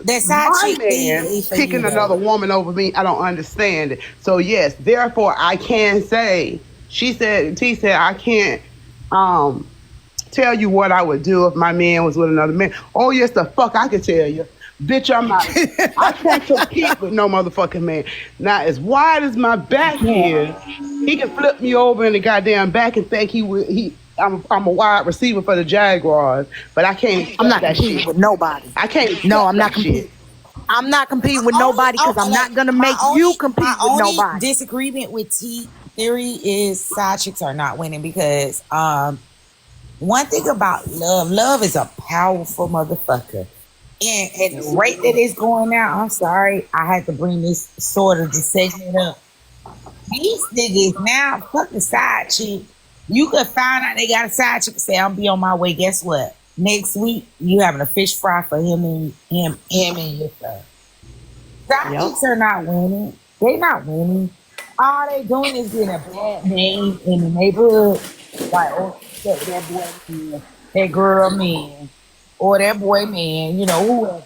That side my chick man, is for you picking another though. woman over me. I don't understand it. So yes, therefore I can say, T said, I can't tell you what I would do if my man was with another man. Oh yes, the fuck I could tell you. Bitch, I'm not. I can't compete with no motherfucking man. Now, as wide as my back is, he can flip me over in the goddamn back and think he would. I'm a wide receiver for the Jaguars, but I can't I'm accept not that competing shit. with nobody. I can't No, accept I'm not that competing. shit. I'm not competing with Only, nobody because I'm like not gonna make you compete my with only nobody. disagreement with T theory is side chicks are not winning because one thing about love is a powerful motherfucker. And at the rate that it's going now, I'm sorry, I had to bring this sort of the segment up. These niggas now, fuck the side chick. You could find out they got a side chick and say, I'll be on my way. Guess what? Next week, you having a fish fry for him and your son. Side chicks are not winning. They not winning. All they doing is getting a bad name in the neighborhood. Like, oh, that boy man, that girl man, or that boy man, whoever.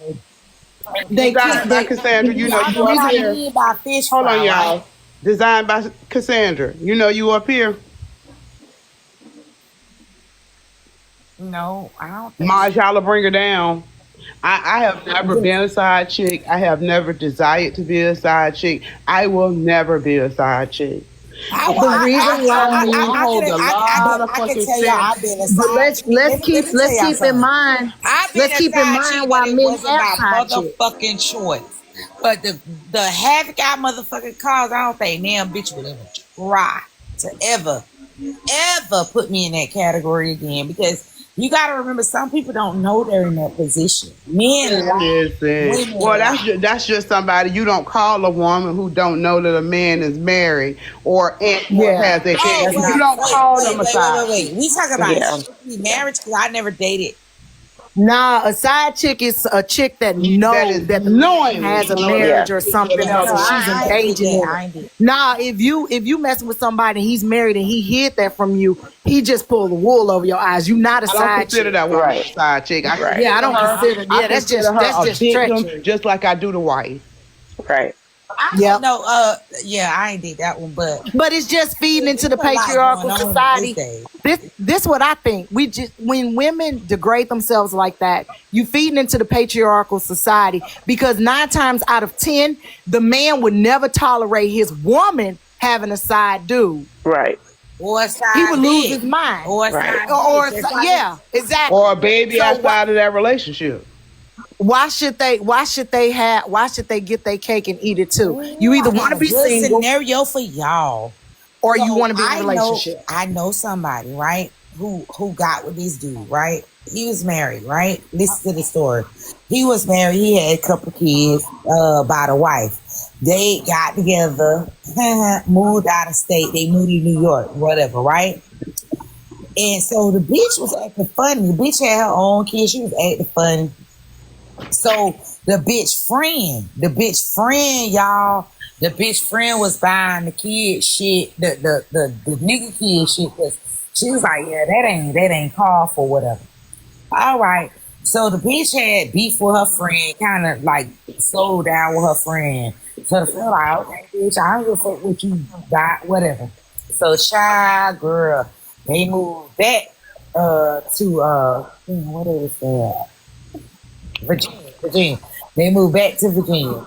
And They then keep Designed by they Cassandra, you know y'all the you know what up I reason. here. mean by fish Hold on, fry, right? y'all. Designed by Cassandra, you know you up here. No, I don't think so. Maj, y'all bring her down. I have never been a side chick. I have never desired to be a side chick. I will never be a side chick. The reason why. I could tell y'all I've been a But side chick. Let me tell let's y'all keep in something. mind. I've been Let's a keep in side mind chick, but why it men wasn't have by side chicks. motherfucking choice. But the havoc I motherfucking caused, I don't think damn bitch would ever try to ever put me in that category again because you got to remember some people don't know they're in that position. Men lie, Listen, women well, lie. that's just somebody you don't call a woman who don't know that a man is married or Yeah, has a kid. Oh, that's You not. don't call them a side wait. chick. We talking about Yeah. strictly marriage because I never dated. Nah, a side chick is a chick that That know is that the man knowingly has a Yeah. marriage or something No, else, and she's I ain't did engaging that. in it. I ain't did. Nah, if you messing with somebody and he's married and he hid that from you, he just pulled the wool over your eyes. You not a I don't side consider chick. that woman a Right. side chick. Right. Yeah, I don't consider. I Yeah, consider her that's a just victim, treachery. just like I do the wife. Right. I don't Yep. know. Yeah, I ain't did that one, but But it's just feeding into it's the a lot going patriarchal on in this society. day. This what I think. We just when women degrade themselves like that, you feeding into the patriarchal society because 9 times out of 10, the man would never tolerate his woman having a side dude. Right. Or a He side would lose bitch. his mind. Or a Right. side Or bitch. That's like yeah, exactly. Or a baby So outside of that relationship. why should they get their cake and eat it too? You Ooh, either I want got to a be good single scenario for y'all. or you So want to be in a relationship. I know somebody, right? Who got with this dude, right? He was married, right? Listen to the story. He was married, he had a couple kids, by the wife. They got together, moved out of state, they moved to New York, whatever, right? And so the bitch was acting funny. The bitch had her own kids, she was acting funny. So y'all, the bitch friend was buying the kid shit, the nigga kid shit, cause she was like, yeah, that ain't called for whatever. All right. So the bitch had beef with her friend, kind of like slowed down with her friend. So the friend like, okay, bitch, I don't give a fuck what you got, whatever. So shy girl, they moved back to what is that? Virginia. They moved back to Virginia.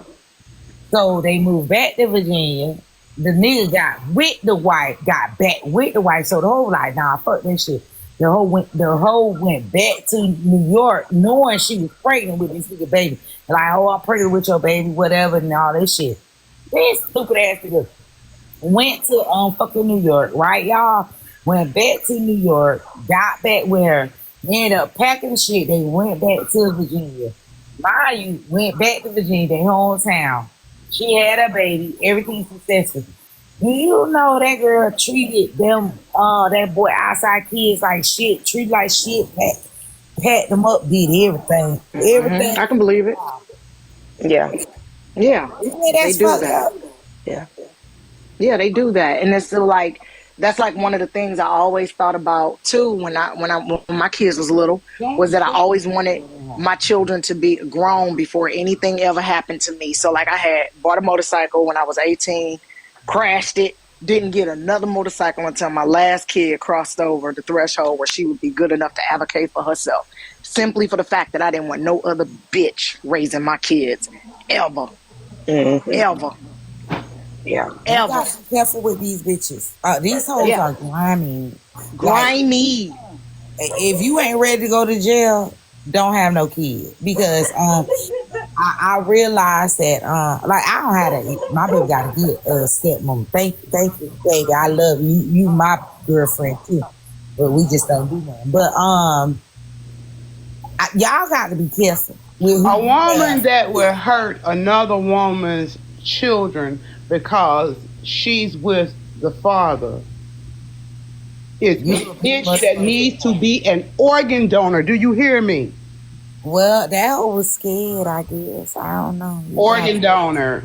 So they moved back to Virginia. The nigga got with the wife, got back with the wife. So the whole like, nah, fuck that shit. The whole went back to New York, knowing she was pregnant with this nigga baby. Like, oh, I'm pregnant with your baby, whatever, and all that shit. This stupid ass nigga went to fucking New York, right, y'all? Went back to New York, got back where ended up packing the shit. They went back to Virginia. Mind you, went back to Virginia, their hometown. She had a baby, everything successful. Do you know that girl treated them, that boy outside kids like shit, treated like shit, pat them up, did everything. Everything. I can believe it. Yeah. Yeah, Yeah, they that's do fucked that. up. Yeah. Yeah, they do that, and it's still like That's like one of the things I always thought about too when my kids was little, was that I always wanted my children to be grown before anything ever happened to me. So like I had bought a motorcycle when I was 18, crashed it, didn't get another motorcycle until my last kid crossed over the threshold where she would be good enough to advocate for herself. Simply for the fact that I didn't want no other bitch raising my kids ever. Ever. Yeah. You Ever. gotta be careful with these bitches. These hoes Yeah. are grimy. Like, Grimy. if you ain't ready to go to jail, don't have no kid. Because I realized that like I don't have that. My baby got a good stepmom. Thank you, baby. I love you. You my girlfriend too. But we just don't do nothing. But y'all got to be careful with who A you woman have. that will hurt another woman's children because she's with the father is You a a big bitch that motherfucker. needs to be an organ donor. Do you hear me? Well, that hoe was scared, I guess. I don't know. Organ donor.